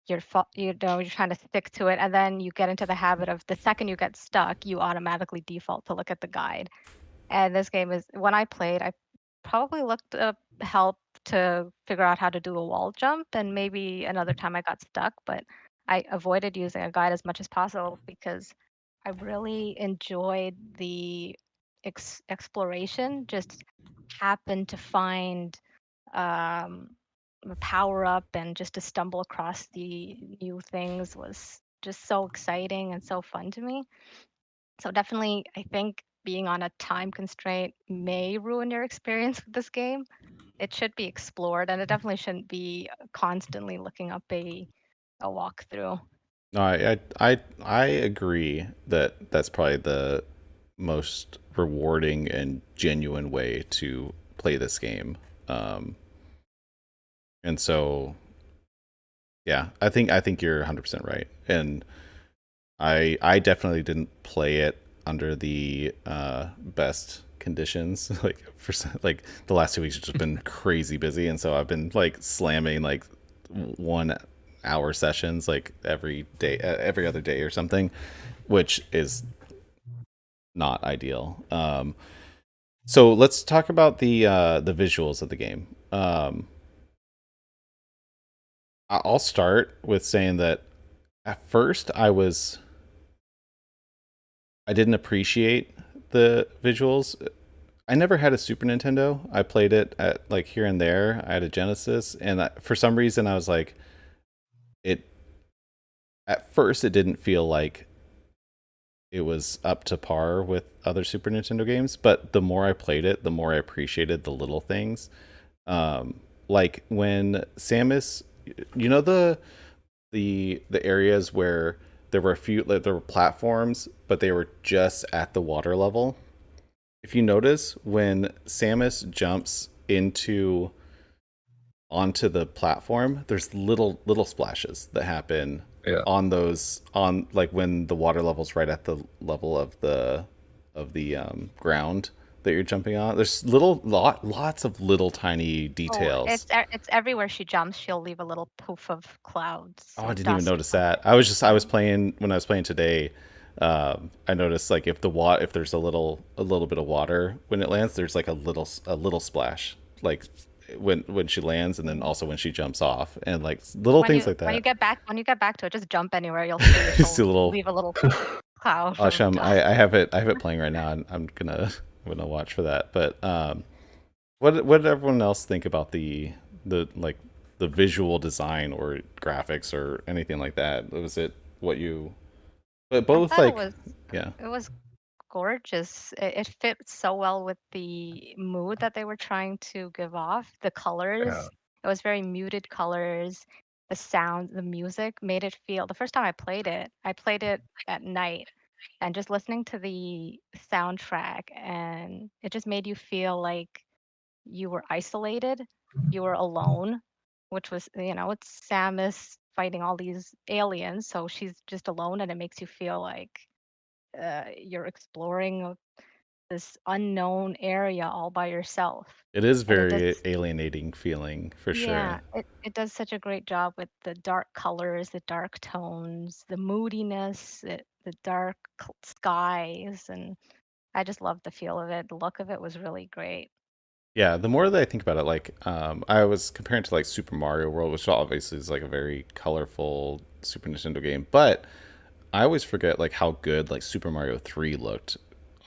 trying to stick to it, and then you get into the habit of, the second you get stuck, you automatically default to look at the guide. And this game is, when I played, I probably looked up help to figure out how to do a wall jump, and maybe another time I got stuck, but I avoided using a guide as much as possible because I really enjoyed the exploration. Just happened to find a power up, and just to stumble across the new things was just so exciting and so fun to me. So definitely, I think being on a time constraint may ruin your experience with this game. It should be explored, and it definitely shouldn't be constantly looking up a walkthrough. No, I agree that that's probably the most rewarding and genuine way to play this game. And so, yeah, I think you're 100% right. And I definitely didn't play it under the best conditions. Like the last 2 weeks have just been crazy busy, and so I've been like slamming like 1 hour sessions like every other day or something, which is not ideal. So let's talk about the visuals of the game. I'll start with saying that at first I didn't appreciate the visuals. I never had a Super Nintendo. I played it at like here and there. I had a Genesis, and for some reason I was like, at first it didn't feel like it was up to par with other Super Nintendo games, but the more I played it, the more I appreciated the little things. Like when Samus, the areas where there were there were platforms, but they were just at the water level. If you notice, when Samus jumps into onto the platform, there's little splashes that happen Yeah. on those, on like when the water level's right at the level of the ground that you're jumping on. There's lots of little tiny Oh, details. it's everywhere she jumps. She'll leave a little poof of clouds. Oh, I or didn't even dust notice from that. it. I was playing when I was playing today. I noticed like if if there's a little bit of water when it lands, there's like a little splash, like when she lands, and then also when she jumps off, and like little things like When you that. get back to it, just jump anywhere. You'll see she'll See a little. leave a little cloud of Asham, dust. I have it playing right now, and I'm gonna watch for that. But what did everyone else think about the like the visual design or graphics or anything like that? Was it what you? But I both thought like it was gorgeous. It fit so well with the mood that they were trying to give off. The colors, it was very muted colors. The sound, the music made it feel. The first time I played it at night, and just listening to the soundtrack, and it just made you feel like you were isolated, you were alone, which was, it's Samus fighting all these aliens, so she's just alone, and it makes you feel like you're exploring this unknown area all by yourself. it is And it does, very alienating feeling for yeah, sure. it does such a great job with the dark colors, the dark tones, the moodiness, the dark skies, and I just loved the feel of it. The look of it was really great. Yeah, the more that I think about it, like I was comparing to like Super Mario World, which obviously is like a very colorful Super Nintendo game, but I always forget like how good like Super Mario 3 looked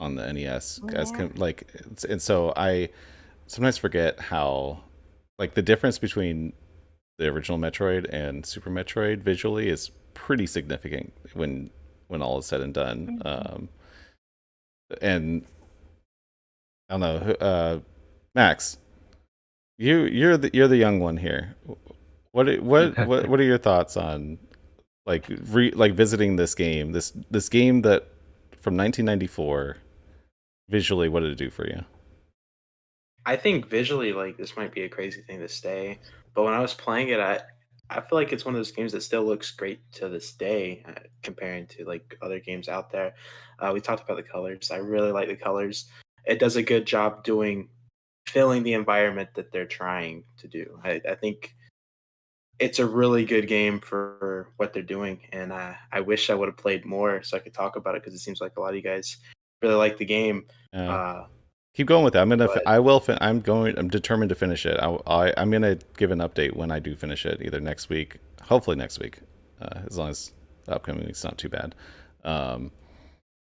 on the NES Yeah. and so I sometimes forget how like the difference between the original Metroid and Super Metroid visually is pretty significant when all is said and done. And I don't know, Max, you're the young one here. What are your thoughts on like like visiting this game, this game that from 1994 visually? What did it do for you? I think visually, like this might be a crazy thing to say, but when I was playing it, I feel like it's one of those games that still looks great to this day, comparing to like other games out there. We talked about the colors. I really like the colors. It does a good job doing filling the environment that they're trying to do. I think it's a really good game for what they're doing, and I wish I would have played more so I could talk about it because it seems like a lot of you guys really like the game. Uh, Keep going with it. but I'm determined to finish it. I'm gonna give an update when I do finish it, either next week, hopefully next week, as long as the upcoming week's not too bad.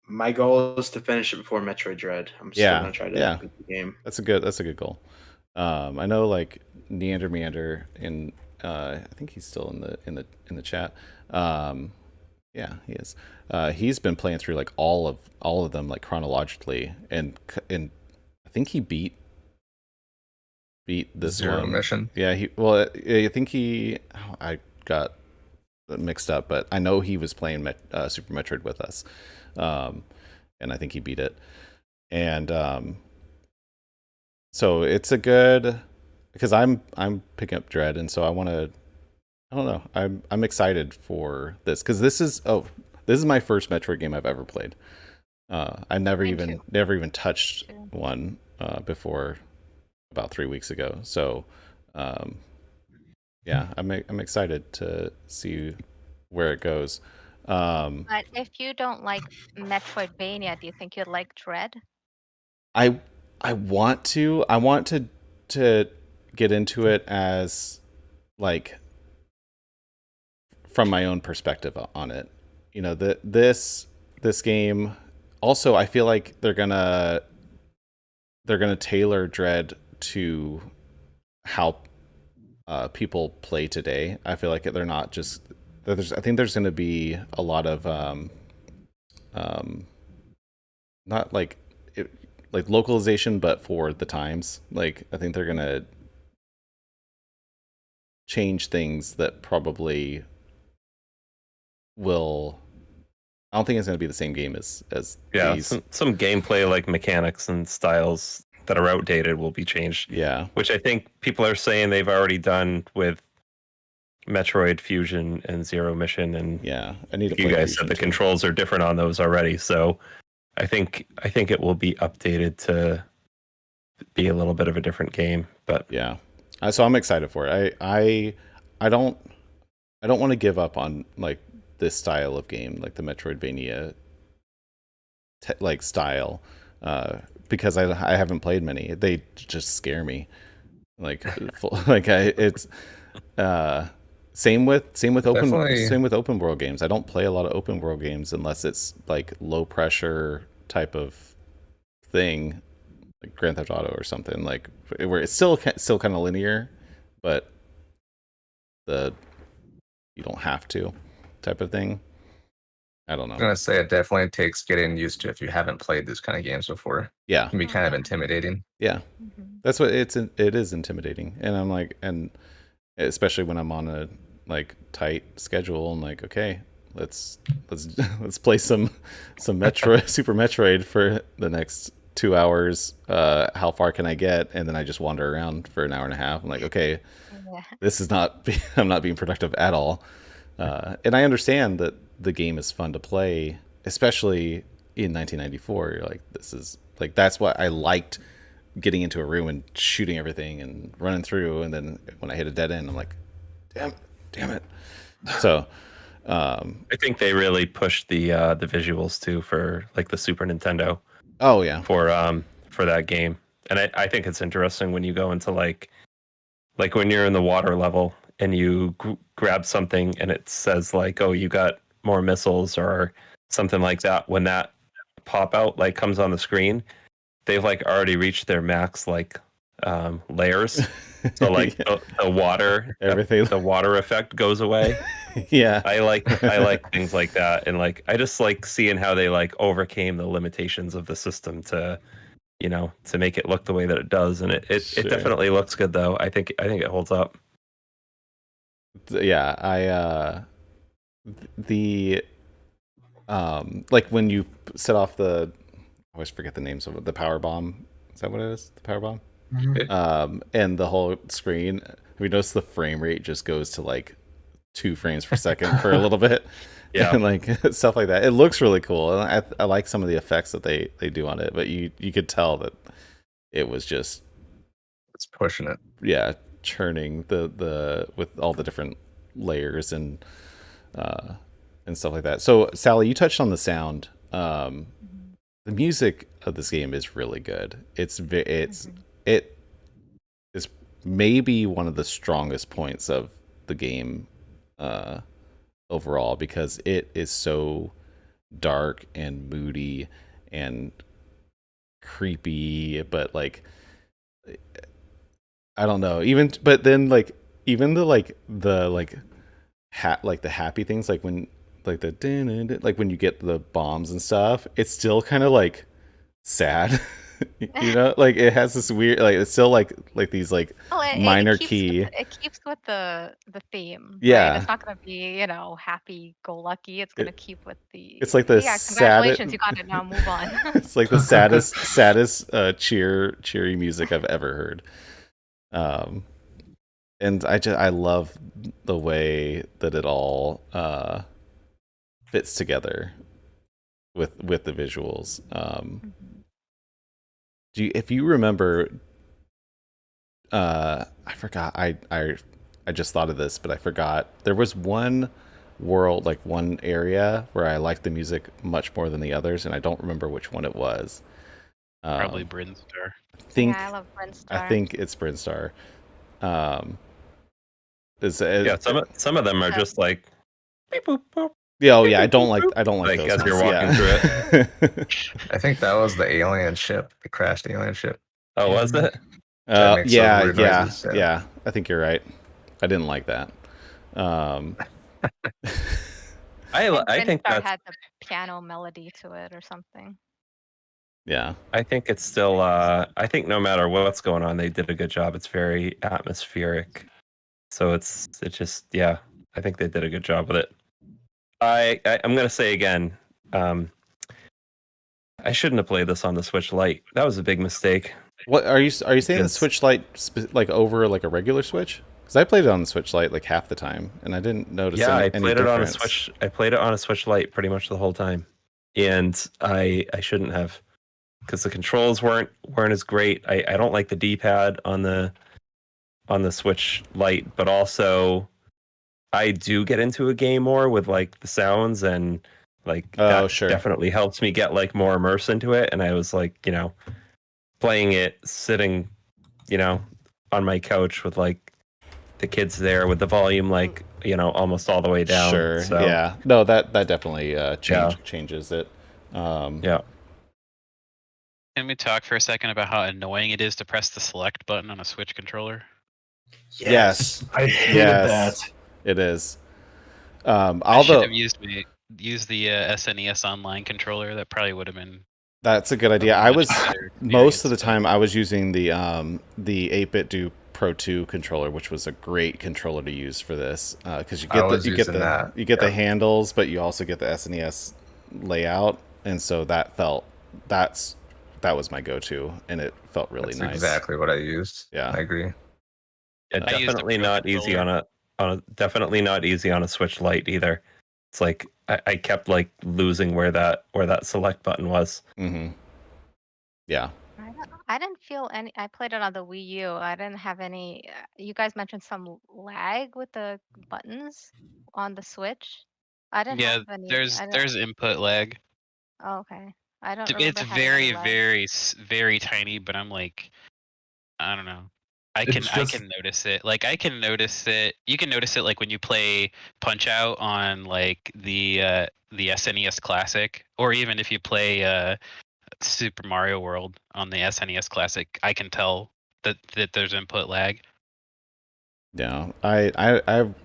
My goal is to finish it before Metroid Dread. I'm still gonna try to beat the game. That's a good goal. I know like Meander in I think he's still in the chat. Yeah, he is. He's been playing through like all of them like chronologically, and I think he beat this Zero one. mission. Yeah, I think I got mixed up, but I know he was playing Super Metroid with us, and I think he beat it. And so it's a good, because I'm picking up Dread, and so I want to. I don't know. I'm excited for this because this is my first Metroid game I've ever played. I never even touched one before about 3 weeks ago. So yeah, I'm excited to see where it goes. But if you don't like Metroidvania, do you think you'd like Dread? I want to get into it as like from my own perspective on it. You know, this game also, I feel like they're gonna tailor Dread to how people play today. I feel like they're not just I think there's going to be a lot of not like like localization, but for the times. Like I think they're going to change things that probably will. I don't think it's going to be the same game as yeah, these. some gameplay like mechanics and styles that are outdated will be changed. Yeah. Which I think people are saying they've already done with Metroid Fusion and Zero Mission, and Yeah, I need to you play guys Fusion said the too. controls are different on those already. So I think it will be updated to be a little bit of a different game. But yeah, so I'm excited for it. I don't want to give up on like this style of game, like the Metroidvania like style, because I haven't played many. They just scare me. Like it's same with open world games. I don't play a lot of open world games unless it's like low pressure type of thing, like Grand Theft Auto or something, like where it's still kind of linear, but you don't have to type of thing. I don't know. I'm gonna say it definitely takes getting used to if you haven't played this kind of games before. Yeah, It can be kind of intimidating. yeah, that's what it is intimidating, and I'm like, and especially when I'm on a like tight schedule, I'm like, okay, let's play some Metroid Super Metroid for the next 2 hours. How far can I get? And then I just wander around for an hour and a half. I'm like, okay, this is not I'm not being productive at all. And I understand that the game is fun to play, especially in 1994. You're like, this is like, that's what I liked, getting into a room and shooting everything and running through. And then when I hit a dead end, I'm like, damn it. So I think they really pushed the visuals too for like the Super Nintendo. Oh yeah, for that game. And I think it's interesting when you go into like when you're in the water level and you grab something and it says like, oh, you got more missiles or something like that. When that pop out like comes on the screen, they've like already reached their max like layers. So like the water, everything, the water effect goes away. Yeah, I like things like that, and like I just like seeing how they like overcame the limitations of the system to, you know, to make it look the way that it does, and it Sure. definitely looks good though. I think it holds up. Yeah, I the like when you set off I always forget the names of it, the power bomb. Is that what it is? The power bomb? And the whole screen, have you noticed the frame rate just goes to like 2 frames per second for a little bit? Yeah, and like stuff like that. It looks really cool, and I like some of the effects that they do on it. But you could tell that it was just, It's pushing it. yeah, churning the with all the different layers and stuff like that. So Sally, you touched on the sound. The music of this game is really good. It is maybe one of the strongest points of the game overall, because it is so dark and moody and creepy, but like, I don't know, but then like even the happy things, like when like like when you get the bombs and stuff, it's still kind of like sad. You know, like it has this weird, like it's still like these like minor key. It keeps with the theme. Yeah, right? It's not gonna be, you know, happy go lucky. It's gonna keep with the. It's like the congratulations, you got it. Now move on. It's like the saddest cheery music I've ever heard. And I love the way that it all fits together with the visuals. If you remember, I forgot. I just thought of this, but I forgot. There was one world, like one area, where I liked the music much more than the others, and I don't remember which one it was. Probably Brinstar. I love Brinstar. I think it's Brinstar. Yeah, some of them are just like beep, boop, boop. Yeah, oh yeah, I don't like Like those as ones, you're walking yeah. through it. I think that was the alien ship, the crashed alien ship. Oh, was it? That makes some weird yeah, noises, yeah. I think you're right. I didn't like that. I think Brinstar that's. had the piano melody to it or something. Yeah, I think it's still. I think no matter what's going on, they did a good job. It's very atmospheric, so it's just, yeah. I think they did a good job with it. I'm gonna say again, I shouldn't have played this on the Switch Lite. That was a big mistake. What are you saying? The Because- Switch Lite like over like a regular Switch? Because I played it on the Switch Lite like half the time, and I didn't notice Yeah, I any played it on a difference. Switch. I played it on a Switch Lite pretty much the whole time, and I shouldn't have, because the controls weren't as great. I don't like the D-pad on the Switch Lite, but also I do get into a game more with like the sounds, and like that sure. definitely helps me get like more immersed into it. And I was like, playing it sitting, on my couch with like the kids there with the volume like almost all the way down. Sure. So, Yeah. No, that definitely changes it. yeah. Can we talk for a second about how annoying it is to press the select button on a Switch controller? Yes. I hated Yes. that. It is. I should Although have used the SNES Online controller. That probably would have been that's a good idea. a I much was better most of the experience, time I was using the 8-bit do Pro 2 controller, which was a great controller to use for this because you I get was using that. the handles, but you also get the SNES layout, and so that was my go-to, and it felt really That's nice. exactly what I used. Yeah. I agree. Yeah, I used a definitely Pro not easy controller. on a definitely not easy on a Switch Lite either. It's like I kept like losing where that select button was. Mm-hmm. Yeah. I didn't feel any. I played it on the Wii U. I didn't have any. You guys mentioned some lag with the buttons on the Switch. I didn't Yeah, have any. there's input lag. Oh, okay. I don't It's remember having any very, lag. very, very tiny, but I'm like, I don't know. I It's can just- notice it. Like I can notice it. You can notice it like when you play Punch Out on like the SNES Classic, or even if you play Super Mario World on the SNES Classic. I can tell that there's input lag. Yeah. I'm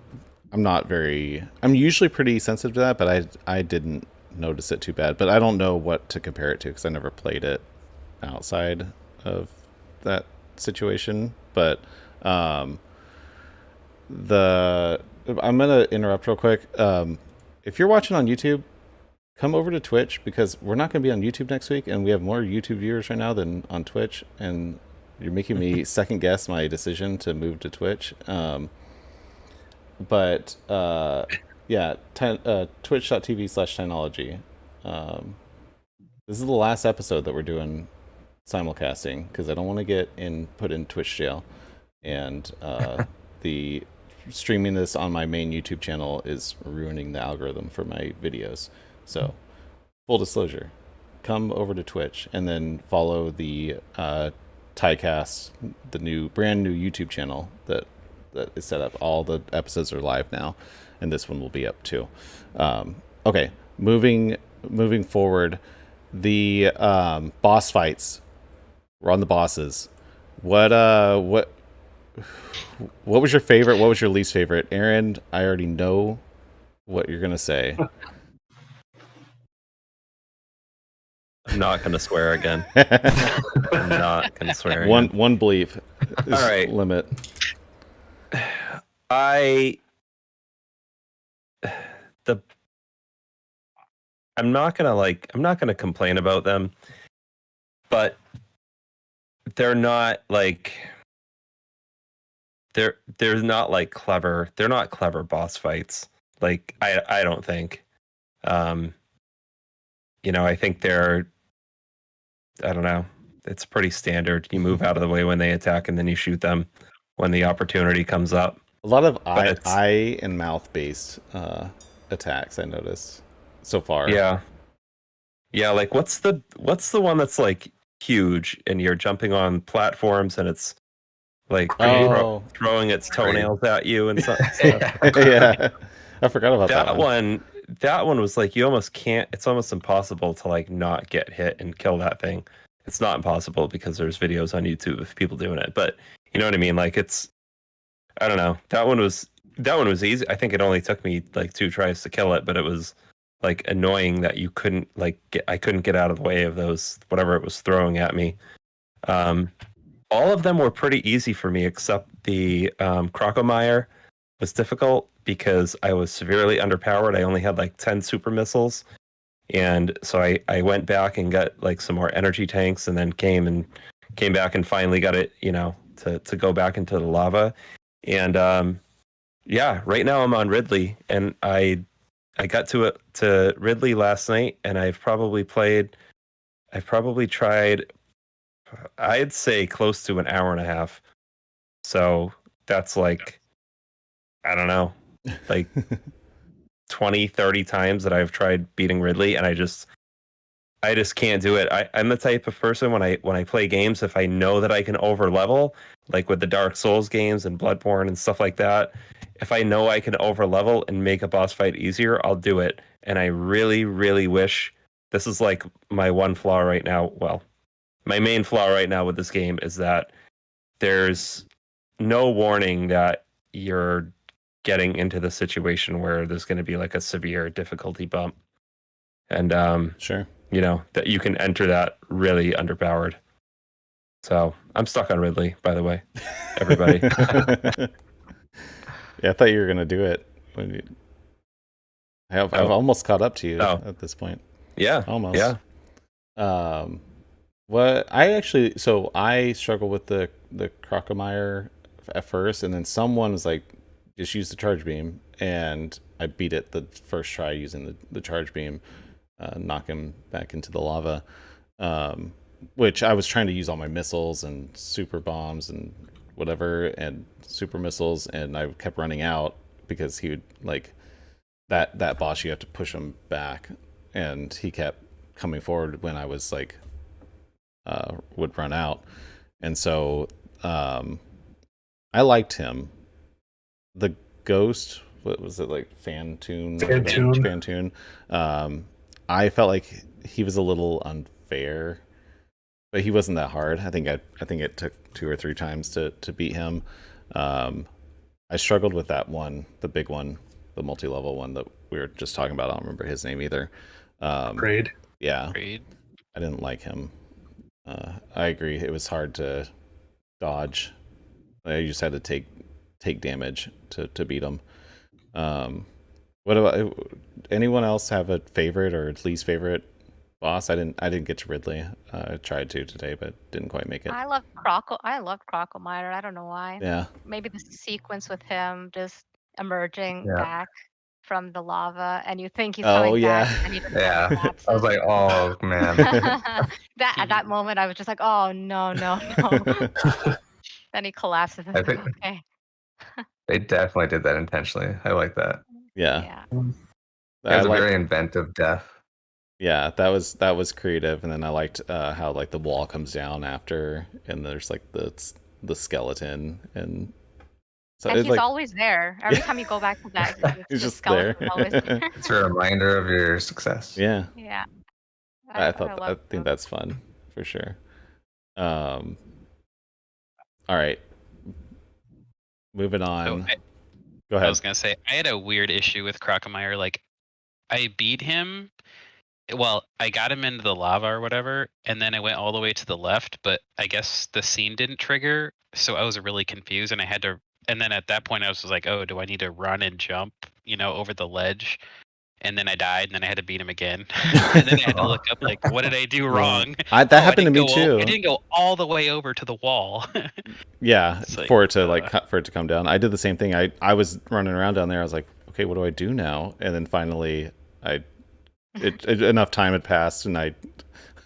not very. I'm usually pretty sensitive to that, but I didn't notice it too bad. But I don't know what to compare it to because I never played it outside of that situation. But I'm gonna interrupt real quick. If you're watching on YouTube, come over to Twitch because we're not going to be on YouTube next week, and we have more YouTube viewers right now than on Twitch, and you're making me second guess my decision to move to Twitch. But yeah, twitch.tv/Tynology. This is the last episode that we're doing simulcasting because I don't want to get put in Twitch jail, and the streaming this on my main YouTube channel is ruining the algorithm for my videos. So, full disclosure, come over to Twitch and then follow the TYCAST, the brand new YouTube channel that is set up. All the episodes are live now, and this one will be up too. Okay, moving forward, the boss fights. We're on the bosses. What was your favorite? What was your least favorite? Aaron, I already know what you're gonna say. I'm not gonna swear again. I'm not gonna swear again. One bleep. All right. Limit. I'm not gonna complain about them, but they're not like they're not like clever. They're not clever boss fights. Like I don't think. I think I don't know. It's pretty standard. You move out of the way when they attack, and then you shoot them when the opportunity comes up. A lot of But eye and mouth based attacks I noticed so far. Yeah. Like what's the one that's like huge and you're jumping on platforms and it's like throwing its toenails at you and stuff. Yeah, I forgot about that one. That one was like you almost can't. It's almost impossible to like not get hit and kill that thing. It's not impossible because there's videos on YouTube of people doing it, but you know what I mean. Like I don't know. That one was easy. I think it only took me like 2 tries to kill it, but it was like annoying that you couldn't I couldn't get out of the way of those whatever it was throwing at me. All of them were pretty easy for me except the Crocomire was difficult because I was severely underpowered. I only had like 10 super missiles. And so I went back and got like some more energy tanks and then came and came back and finally got it, to go back into the lava. And right now I'm on Ridley, and I got to Ridley last night, and I've probably tried, I'd say close to an hour and a half. So that's like, I don't know, like 20, 30 times that I've tried beating Ridley, and I just can't do it. I'm the type of person when I play games, if I know that I can over level, like with the Dark Souls games and Bloodborne and stuff like that, if I know I can over level and make a boss fight easier, I'll do it. And I really, really wish, this is like my one flaw right now. Well, my main flaw right now with this game is that there's no warning that you're getting into the situation where there's going to be like a severe difficulty bump. And Sure. That you can enter that really underpowered. So I'm stuck on Ridley, by the way, everybody. Yeah, I thought you were gonna do it. I've almost caught up to you at this point. Yeah, almost. Yeah. I struggled with the Crocomire at first, and then someone was like, just use the charge beam, and I beat it the first try using the charge beam, knock him back into the lava. Which I was trying to use all my missiles and super bombs and whatever and super missiles, and I kept running out because he would like that boss, you have to push him back, and he kept coming forward when I was like would run out. And so I liked him. The ghost, what was it, like Fantoon? I felt like he was a little unfair, but he wasn't that hard. I think it took 2 or 3 times to beat him. I struggled with that one, the big one, the multi-level one that we were just talking about. I don't remember his name either. Braid. Yeah. Braid. I didn't like him. I agree. It was hard to dodge. I just had to take damage to beat him. What about anyone else have a favorite or least favorite boss? I didn't get to Ridley. I tried to today, but didn't quite make it. I loved Crocomire. I don't know why. Yeah. Maybe the sequence with him just emerging Yeah. back from the lava, and you think he's Oh, coming yeah. back, and he just Yeah. collapses. I was like, oh man. At that moment, I was just like, oh no. Then he collapses. And I it's like, think- okay. They definitely did that intentionally. I like that. Yeah. It was a very inventive death. Yeah, that was creative, and then I liked how like the wall comes down after, and there's like the skeleton, and so And it's he's like, always there. Every time you go back to that, he's the just there. skeleton's always there. It's a reminder of your success. Yeah, Yeah. I love think those. that's fun for sure. All right, moving on. So Go I ahead. was gonna say I had a weird issue with Crocomire. Like, I beat him. Well, I got him into the lava or whatever, and then I went all the way to the left, but I guess the scene didn't trigger, so I was really confused, and I had to. And then at that point, I was like, "Oh, do I need to run and jump, over the ledge?" And then I died, and then I had to beat him again, and then I had to look up, like, what did I do wrong? That happened to me too. I didn't go all the way over to the wall. Yeah, It's like, for it to come down. I did the same thing. I was running around down there. I was like, okay, what do I do now? And then finally, enough time had passed, and I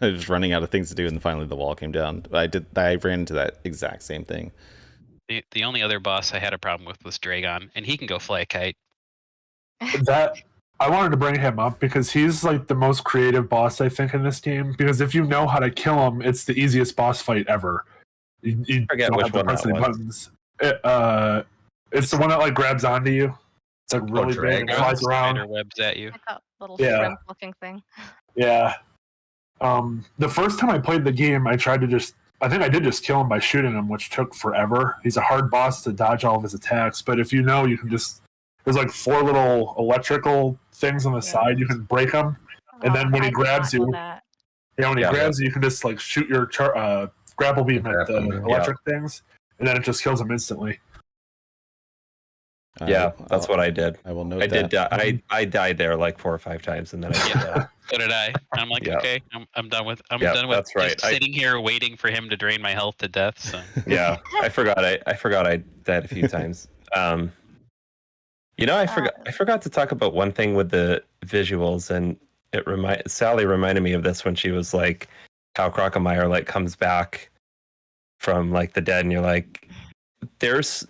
was running out of things to do, and finally the wall came down. I ran into that exact same thing. The only other boss I had a problem with was Dragon, and he can go fly a kite. That I wanted to bring him up because he's like the most creative boss, I think, in this game. Because if you know how to kill him, it's the easiest boss fight ever. You Forget don't which have to one press that any was. buttons. It's the one that like grabs onto you. It's like really big and Dragon? flies around. Spider webs at you. Like a little Yeah. shrimp-looking thing. Yeah. The first time I played the game, I think I did just kill him by shooting him, which took forever. He's a hard boss to dodge all of his attacks, but if you know, you can there's like 4 little electrical things on the side. You can break them, and then when he grabs you, grabs you, you can just like shoot your grapple beam at the electric things, and then it just kills him instantly. Yeah, that's what I did. I will note I that. did. I died there like 4 or 5 times, and then I did that. So did I. I'm like, Yeah. okay, I'm done with. I'm Yeah, done with that's right. just sitting here waiting for him to drain my health to death. So Yeah, I forgot. I forgot I died a few times. I forgot to talk about one thing with the visuals, and Sally reminded me of this when she was like, how Crocomire like comes back from like the dead, and you're like, there's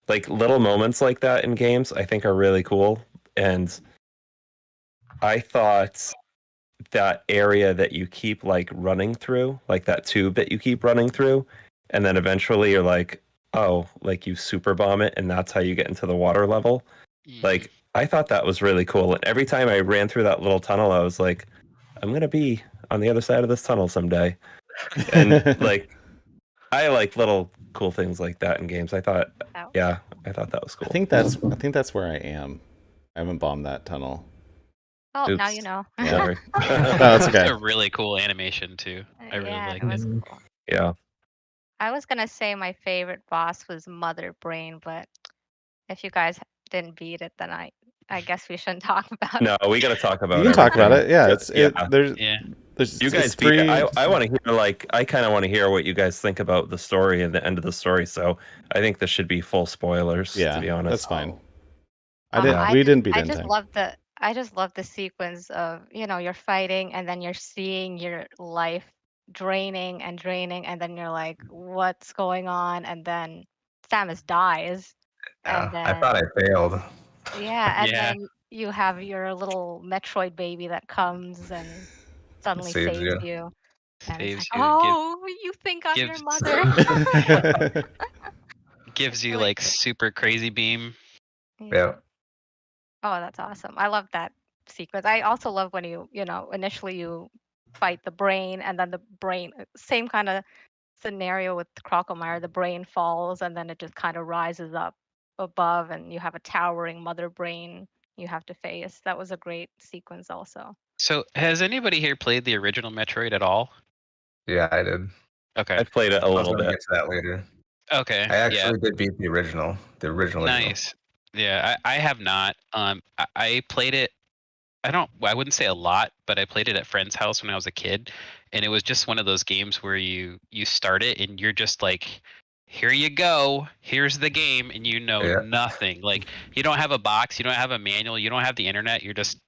like little moments like that in games I think are really cool. And I thought that area that you keep like running through, like that tube that you keep running through, and then eventually you're like, oh, like you super bomb it, and that's how you get into the water level. Like, I thought that was really cool. And every time I ran through that little tunnel, I was like, I'm gonna be on the other side of this tunnel someday. And like, I like little cool things like that in games. I thought that was cool. I think that's where I am. I haven't bombed that tunnel. Oh, now Oops. you know. Sorry. That's okay. It's a really cool animation too. I really Yeah, like it was it. cool. Yeah. I was gonna say my favorite boss was Mother Brain, but if you guys didn't beat it, then I guess we shouldn't talk about No, it. we got to talk about. You can talk about it. Yeah, Yeah. there's Yeah. You guys beat it. I want to hear I kind of want to hear what you guys think about the story and the end of the story. So I think this should be full spoilers. Yeah, to be honest, that's fine. I didn't beat I N just time. love the sequence of, you're fighting and then you're seeing your life draining and draining, and then you're like, what's going on? And then Samus dies. And I thought I then failed. yeah, and Yeah. then you have your little Metroid baby that comes and suddenly Saves saves you. you. And it's like, Saves you. oh, you think I'm your gives- mother. Gives It's you really like cute. super crazy beam. Yeah. Oh, that's awesome. I love that sequence. I also love when initially you fight the brain, and then the brain, same kind of scenario with Crocomire, the brain falls and then it just kind of rises up above, and you have a towering mother brain you have to face. That was a great sequence also. So has anybody here played the original Metroid at all? Yeah, I did. Okay. I played it a I was little going to bit. get to that later. Okay. I actually did beat the original. The original. Nice. Yeah, I have not. I played it. I wouldn't say a lot, but I played it at friend's house when I was a kid, and it was just one of those games where you start it and you're just like, here you go, here's the game, and nothing. Like, you don't have a box, you don't have a manual, you don't have the internet. You're just,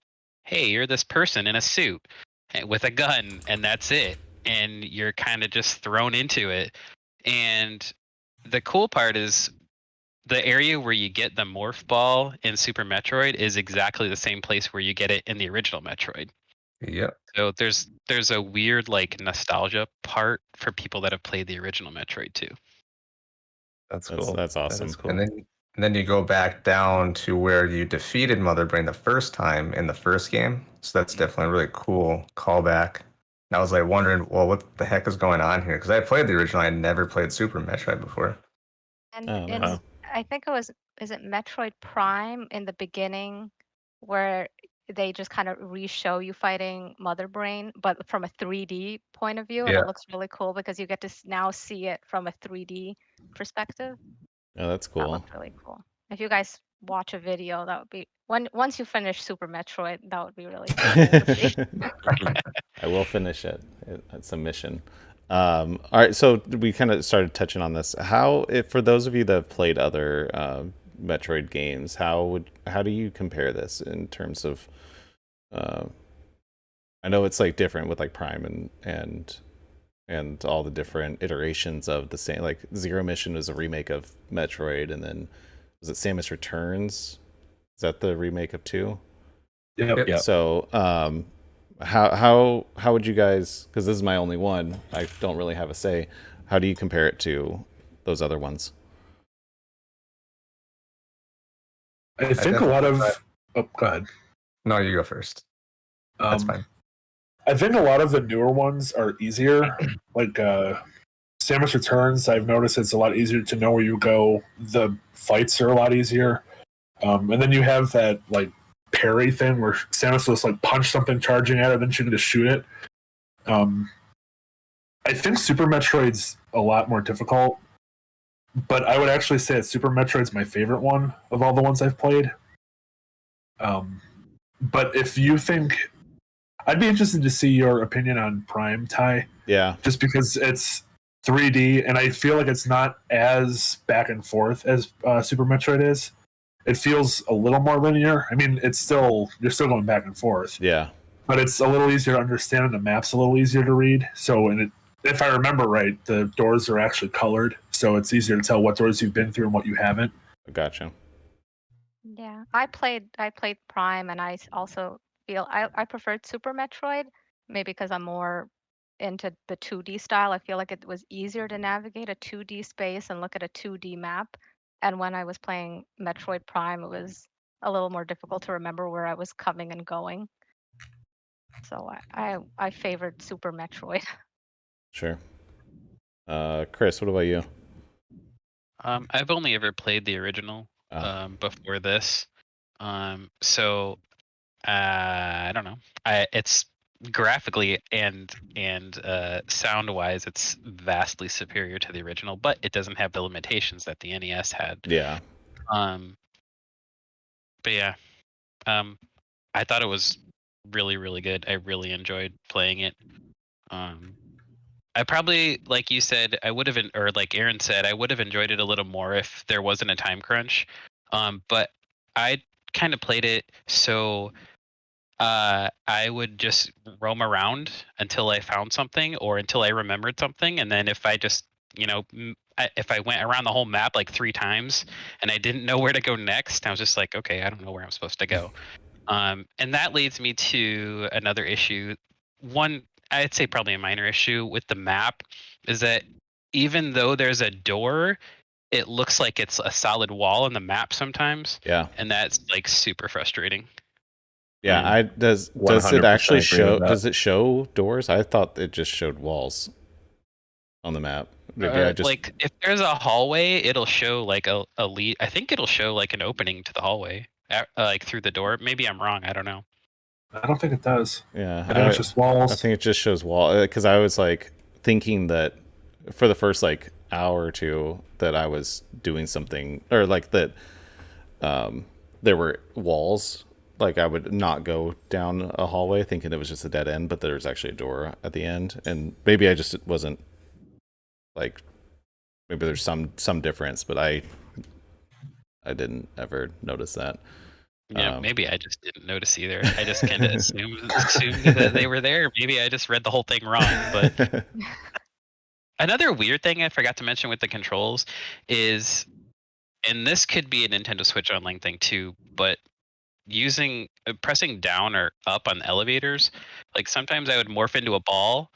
hey, you're this person in a suit with a gun, and that's it. And you're kind of just thrown into it. And the cool part is, the area where you get the morph ball in Super Metroid is exactly the same place where you get it in the original Metroid. Yep. So there's a weird like nostalgia part for people that have played the original Metroid too. That's cool. That's awesome. That is cool. And then you go back down to where you defeated Mother Brain the first time in the first game. So that's definitely a really cool callback. And I was like wondering, well, what the heck is going on here? Because I played the original, I never played Super Metroid before. And wow. I think is it Metroid Prime in the beginning where they just kind of re-show you fighting Mother Brain, but from a 3D point of view, and Yeah. it looks really cool because you get to now see it from a 3D perspective. Oh, that's That cool. looked really cool. If you guys watch a video, that would be once you finish Super Metroid, that would be really cool to see. I will finish it. It's a mission. All right, so we kind of started touching on this. For those of you that have played other Metroid games, how do you compare this in terms of? I know it's like different with like Prime and all the different iterations of the same. Like Zero Mission was a remake of Metroid, and then was it Samus Returns? Is that the remake of 2? Yep. So, how would you guys? Because this is my only one. I don't really have a say. How do you compare it to those other ones? I think a lot of. Oh, go ahead. No, you go first. That's fine. I think a lot of the newer ones are easier. Like Samus Returns, I've noticed it's a lot easier to know where you go. The fights are a lot easier. And then you have that like parry thing where Samus will just like punch something charging at her, then she can just shoot it. I think Super Metroid's a lot more difficult, but I would actually say that Super Metroid's my favorite one of all the ones I've played. But if you think, I'd be interested to see your opinion on Prime, Ty. Yeah. Just because it's 3D, and I feel like it's not as back and forth as Super Metroid is. It feels a little more linear. I mean, you're still going back and forth. Yeah. But it's a little easier to understand, and the map's a little easier to read. So, if I remember right, the doors are actually colored, so it's easier to tell what doors you've been through and what you haven't. Gotcha. Yeah, I played Prime, and I also feel I preferred Super Metroid, maybe because I'm more into the 2D style. I feel like it was easier to navigate a 2D space and look at a 2D map. And when I was playing Metroid Prime, it was a little more difficult to remember where I was coming and going. So I favored Super Metroid. Sure. Chris, what about you? I've only ever played the original before this. So I don't know. It's graphically and sound wise, it's vastly superior to the original, but it doesn't have the limitations that the NES had. Yeah. But yeah, I thought it was really, really good. I really enjoyed playing it. I probably, like you said, I would have, or like Aaron said, I would have enjoyed it a little more if there wasn't a time crunch. But I kind of played it so I would just roam around until I found something or until I remembered something, and then if I just, if I went around the whole map like 3 times and I didn't know where to go next, I was just like, okay, I don't know where I'm supposed to go. And that leads me to another issue. One, I'd say probably a minor issue with the map is that even though there's a door, it looks like it's a solid wall in the map sometimes. Yeah. And that's like super frustrating. Yeah, does it actually show? Does it show doors? I thought it just showed walls on the map. Like if there's a hallway, it'll show like a lead. I think it'll show like an opening to the hallway, like through the door. Maybe I'm wrong. I don't know. I don't think it does. Yeah, I think it's just walls. I think it just shows wall because I was like thinking that for the first like hour or two that I was doing something or like that there were walls. Like I would not go down a hallway thinking it was just a dead end, but there's actually a door at the end, and maybe I just wasn't like maybe there's some difference, but I didn't ever notice that. Yeah, maybe I just didn't notice either. I just kind of assumed that they were there. Maybe I just read the whole thing wrong. But another weird thing I forgot to mention with the controls is, and this could be a Nintendo Switch Online thing too, but pressing down or up on the elevators, like sometimes I would morph into a ball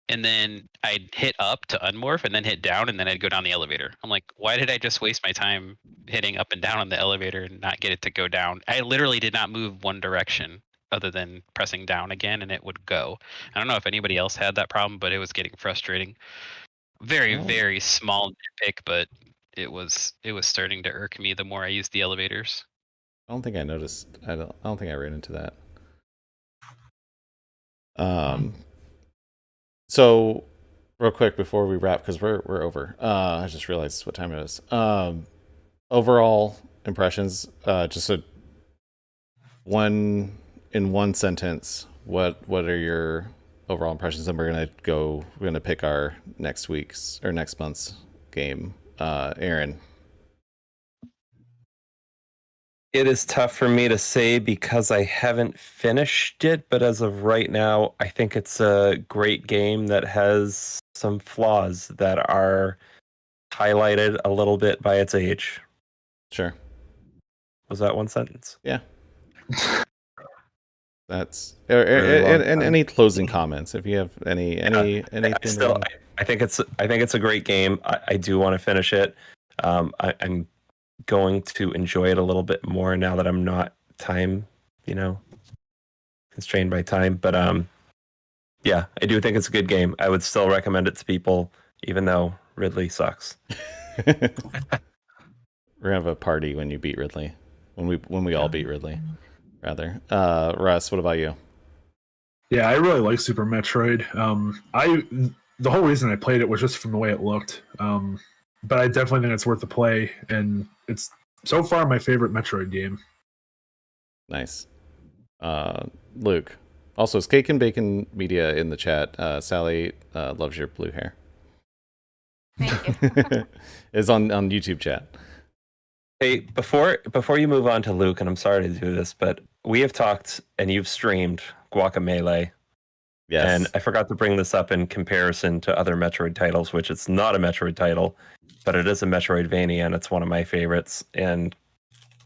and then I'd hit up to unmorph and then hit down and then I'd go down the elevator. I'm like, why did I just waste my time hitting up and down on the elevator and not get it to go down? I literally did not move one direction other than pressing down again and it would go. I don't know if anybody else had that problem, but it was getting frustrating. Very, very small nitpick, but it was starting to irk me the more I used the elevators. I don't think I noticed. I don't think I ran into that. So, real quick before we wrap, because we're over. I just realized what time it is. Overall impressions. Just in one sentence. What are your overall impressions? And we're gonna pick our next month's game. Aaron. It is tough for me to say because I haven't finished it, but as of right now, I think it's a great game that has some flaws that are highlighted a little bit by its age. Sure. Was that one sentence? Yeah. That's and any closing comments if you have anything. I think it's a great game. I do want to finish it. I'm going to enjoy it a little bit more now that I'm not constrained by time. But yeah, I do think it's a good game. I would still recommend it to people, even though Ridley sucks. We're gonna have a party when you beat Ridley. When we all beat Ridley, rather. Russ, what about you? Yeah, I really like Super Metroid. The whole reason I played it was just from the way it looked. but I definitely think it's worth the play, and it's so far my favorite Metroid game. Nice. Luke. Also, it's Cake and Bacon Media in the chat. Sally loves your blue hair. Thank you. It's on YouTube chat. Hey, before you move on to Luke, and I'm sorry to do this, but we have talked and you've streamed Guacamelee. Yes. And I forgot to bring this up in comparison to other Metroid titles, which it's not a Metroid title, but it is a Metroidvania, and it's one of my favorites. And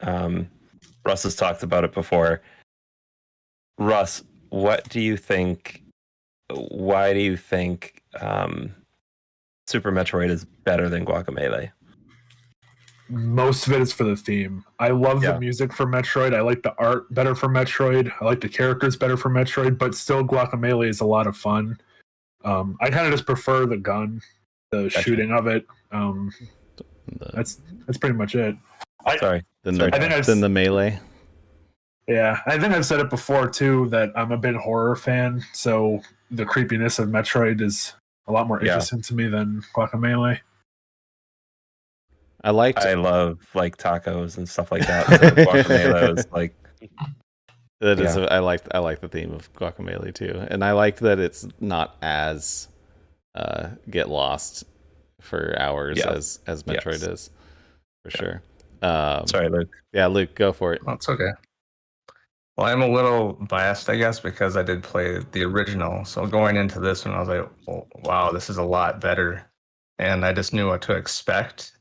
Russ has talked about it before. Russ, what do you think? Why do you think Super Metroid is better than Guacamelee? Most of it is for the theme. I love the music for Metroid. I like the art better for Metroid. I like the characters better for Metroid, but still Guacamelee is a lot of fun. I kind of just prefer the gun, the shooting of it. That's pretty much it. Then the melee. Yeah, I think I've said it before too that I'm a big horror fan, so the creepiness of Metroid is a lot more interesting to me than Guacamelee. I love like tacos and stuff like that. So Guacamelee is like that is. I like the theme of Guacamelee too, and I like that it's not as get lost for hours as Metroid is, for sure. Sorry, Luke. Yeah, Luke, go for it. Oh, it's okay. Well, I'm a little biased, I guess, because I did play the original. So going into this one, I was like, oh, wow, this is a lot better, and I just knew what to expect.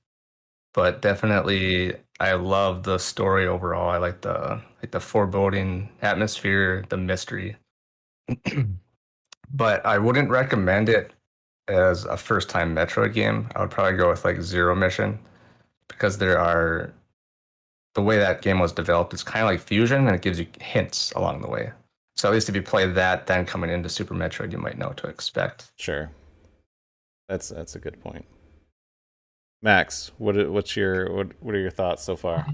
But definitely, I love the story overall. I like the foreboding atmosphere, the mystery. But I wouldn't recommend it as a first-time Metroid game. I would probably go with like Zero Mission, because the way that game was developed is kind of like Fusion, and it gives you hints along the way. So at least if you play that, then coming into Super Metroid, you might know what to expect. Sure, that's a good point. Max, what are your thoughts so far?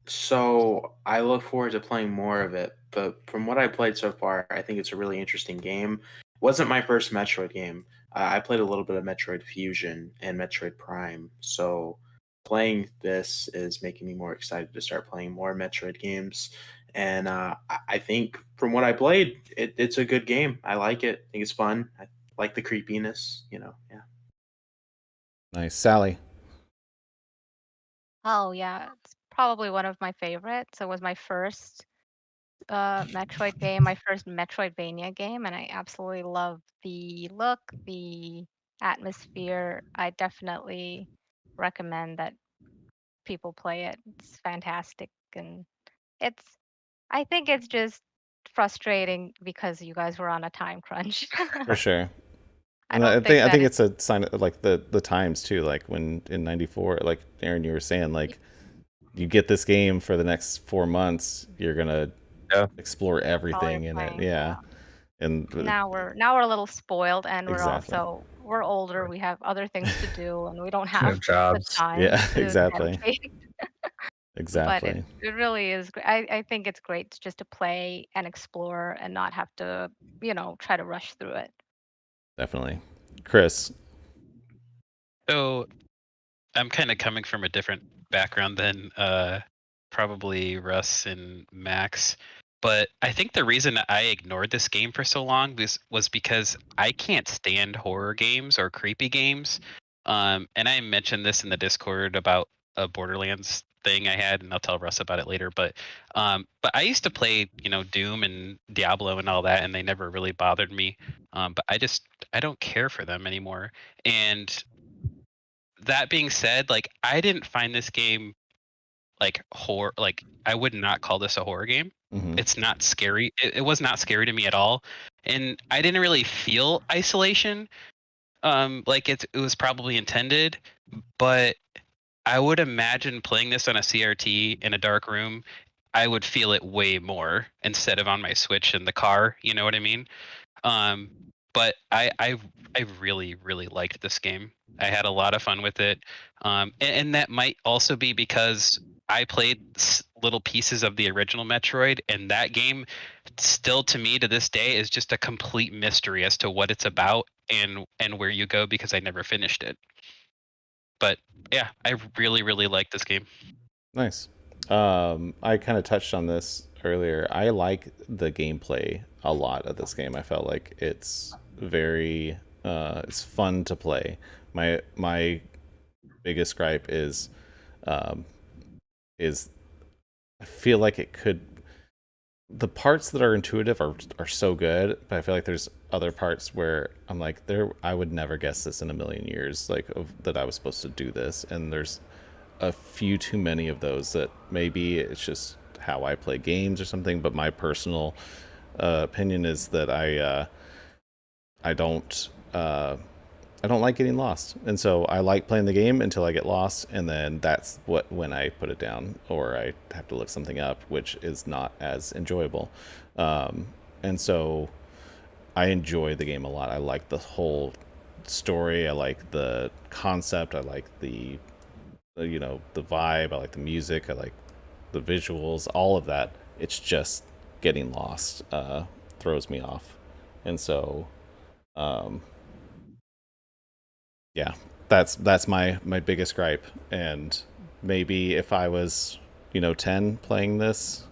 So I look forward to playing more of it, but from what I played so far, I think it's a really interesting game. Wasn't my first Metroid game. I played a little bit of Metroid Fusion and Metroid Prime, so playing this is making me more excited to start playing more Metroid games. And I think from what I played, it's a good game. I like it. I think it's fun. I like the creepiness, yeah. Nice. Sally. Oh yeah, it's probably one of my favorites. It was my first Metroid game, my first Metroidvania game, and I absolutely love the look, the atmosphere. I definitely recommend that people play it. It's fantastic, and I think it's just frustrating because you guys were on a time crunch. For sure. I And don't I think it's a sign of like the times too. Like when in '94, like Aaron, you were saying, like you get this game for the next 4 months, you're gonna explore everything in it. Yeah. And now we're a little spoiled, and we're older. We have other things to do, and we don't have jobs. the time. Yeah, to exactly. dedicate. Exactly. But it really is. I think it's great just to play and explore and not have to, try to rush through it. Definitely. Chris. So I'm kind of coming from a different background than probably Russ and Max. But I think the reason I ignored this game for so long was because I can't stand horror games or creepy games. And I mentioned this in the Discord about a Borderlands thing I had, and I'll tell Russ about it later. But I used to play, Doom and Diablo and all that, and they never really bothered me. But I don't care for them anymore. And that being said, like I didn't find this game like horror. Like I would not call this a horror game. Mm-hmm. It's not scary. It was not scary to me at all, and I didn't really feel isolation. Like it was probably intended, but I would imagine playing this on a CRT in a dark room, I would feel it way more instead of on my Switch in the car. You know what I mean? But I really really liked this game. I had a lot of fun with it, and that might also be because I played little pieces of the original Metroid, and that game still to me to this day is just a complete mystery as to what it's about and where you go, because I never finished it. But yeah, I really, really like this game. Nice. I kind of touched on this earlier. I like the gameplay a lot of this game. I felt like it's very it's fun to play. My biggest gripe um, is I feel like it could, the parts that are intuitive are so good, but I feel like there's other parts where I'm like, I would never guess this in a million years, like that I was supposed to do this, and there's a few too many of those that maybe it's just how I play games or something. But my personal opinion is that I don't like getting lost, and so I like playing the game until I get lost, and then that's when I put it down or I have to look something up, which is not as enjoyable. And so I enjoy the game a lot. I like the whole story. I like the concept. I like the vibe. I like the music. I like the visuals. All of that. It's just getting lost throws me off, and so. Yeah, that's my biggest gripe. And maybe if I was 10 playing this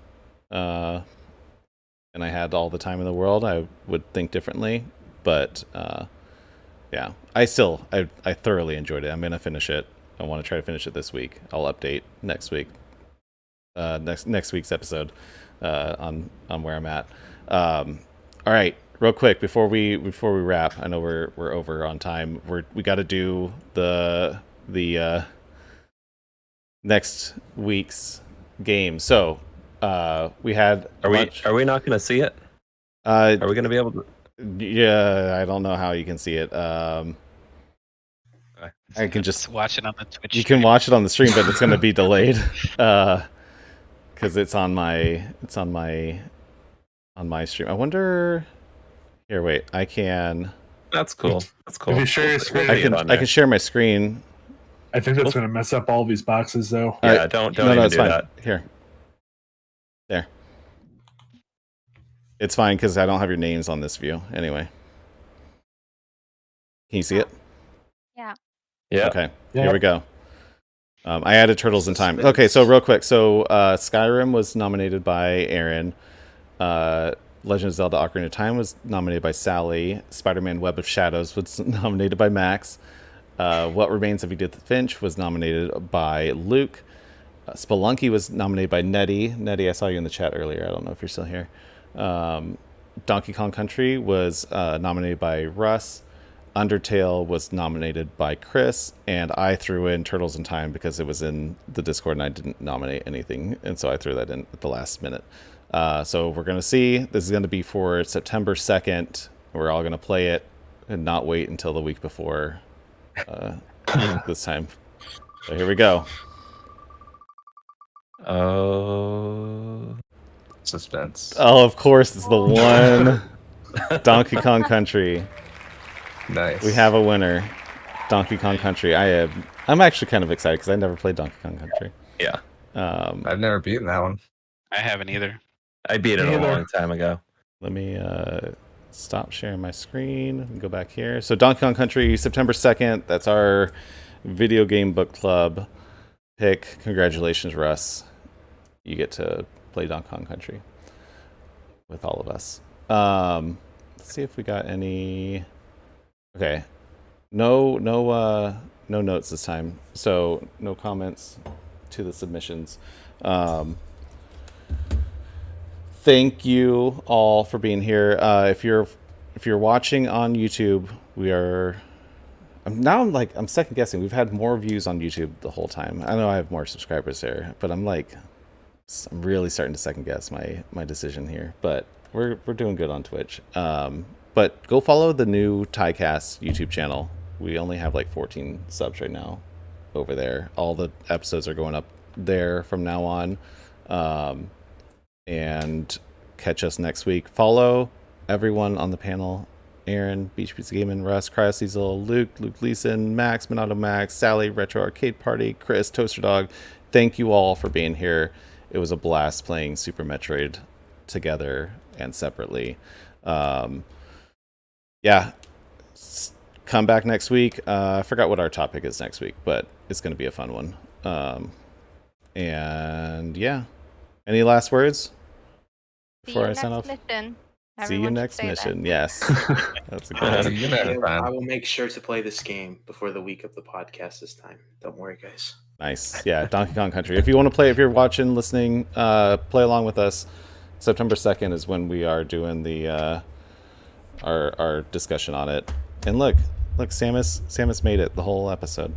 and I had all the time in the world, I would think differently. But yeah, I thoroughly enjoyed it. I'm gonna finish it. I want to try to finish it this week. I'll update next week, next week's episode on where I'm at. All right, real quick before we wrap. I know we're over on time. We got to do the next week's game. So we had. Are we not going to see it? Are we going to be able to? Yeah, I don't know how you can see it. I can just watch it on the Twitch. You can watch it on the stream, but it's going to be delayed because it's on my stream. I wonder. Here, wait. I can. That's cool. That's cool. If you share your screen, I can share my screen. I think that's going to mess up all these boxes, though. Yeah, don't no, even it's do fine. that. Here. There. It's fine because I don't have your names on this view anyway. Can you see it? Yeah. Yeah. Okay. Yeah. Here we go. I added Turtles in Time. Okay, so real quick. So Skyrim was nominated by Aaron. Legend of Zelda Ocarina of Time was nominated by Sally. Spider-Man Web of Shadows was nominated by Max. What Remains of Edith Finch was nominated by Luke. Spelunky was nominated by Nettie. Nettie, I saw you in the chat earlier. I don't know if you're still here. Donkey Kong Country was nominated by Russ. Undertale was nominated by Chris, and I threw in Turtles in Time because it was in the Discord and I didn't nominate anything, and so I threw that in at the last minute. So we're going to see. This is going to be for September 2nd. We're all going to play it and not wait until the week before this time. So here we go. Oh. Suspense. Oh, of course, it's the one. Donkey Kong Country. Nice. We have a winner. Donkey Kong Country. I'm actually kind of excited because I never played Donkey Kong Country. Yeah. I've never beaten that one. I haven't either. I beat it a long time ago. Let me stop sharing my screen and go back here. So Donkey Kong Country, September 2nd. That's our video game book club pick. Congratulations, Russ. You get to play Donkey Kong Country with all of us. Let's see if we got any. Okay, no notes this time. So no comments to the submissions. Thank you all for being here. If you're watching on YouTube, I'm second guessing. We've had more views on YouTube the whole time. I know I have more subscribers there, but I'm really starting to second guess my decision here. But we're doing good on Twitch. But go follow the new TYCAST YouTube channel. We only have 14 subs right now over there. All the episodes are going up there from now on. And catch us next week. Follow everyone on the panel: Aaron, Beach Pizza Gaming, Russ, Cryosiesel, Luke Leeson, Max, Minato Max, Sally, Retro Arcade Party, Chris, Toaster Dog. Thank you all for being here. It was a blast playing Super Metroid together and separately. Yeah, come back next week. I forgot what our topic is next week, but it's going to be a fun one. And yeah, any last words before I sign off? Mission. See you Everyone should next say that. mission. Yes, that's a good See one. you next time. I will make sure to play this game before the week of the podcast this time. Don't worry, guys. Nice. Yeah, Donkey Kong Country. If you want to play, if you're watching, listening, play along with us. September 2nd is when we are doing the our discussion on it. And look, Samus made it the whole episode.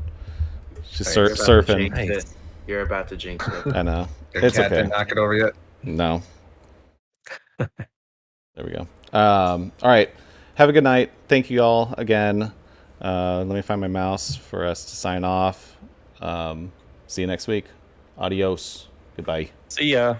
She's You're about to surfing. jinx it. You're about to jinx it. I know. Your It's cat okay. didn't knock it over yet? No. There we go. All right. Have a good night. Thank you all again. Let me find my mouse for us to sign off. See you next week. Adios. Goodbye. See ya.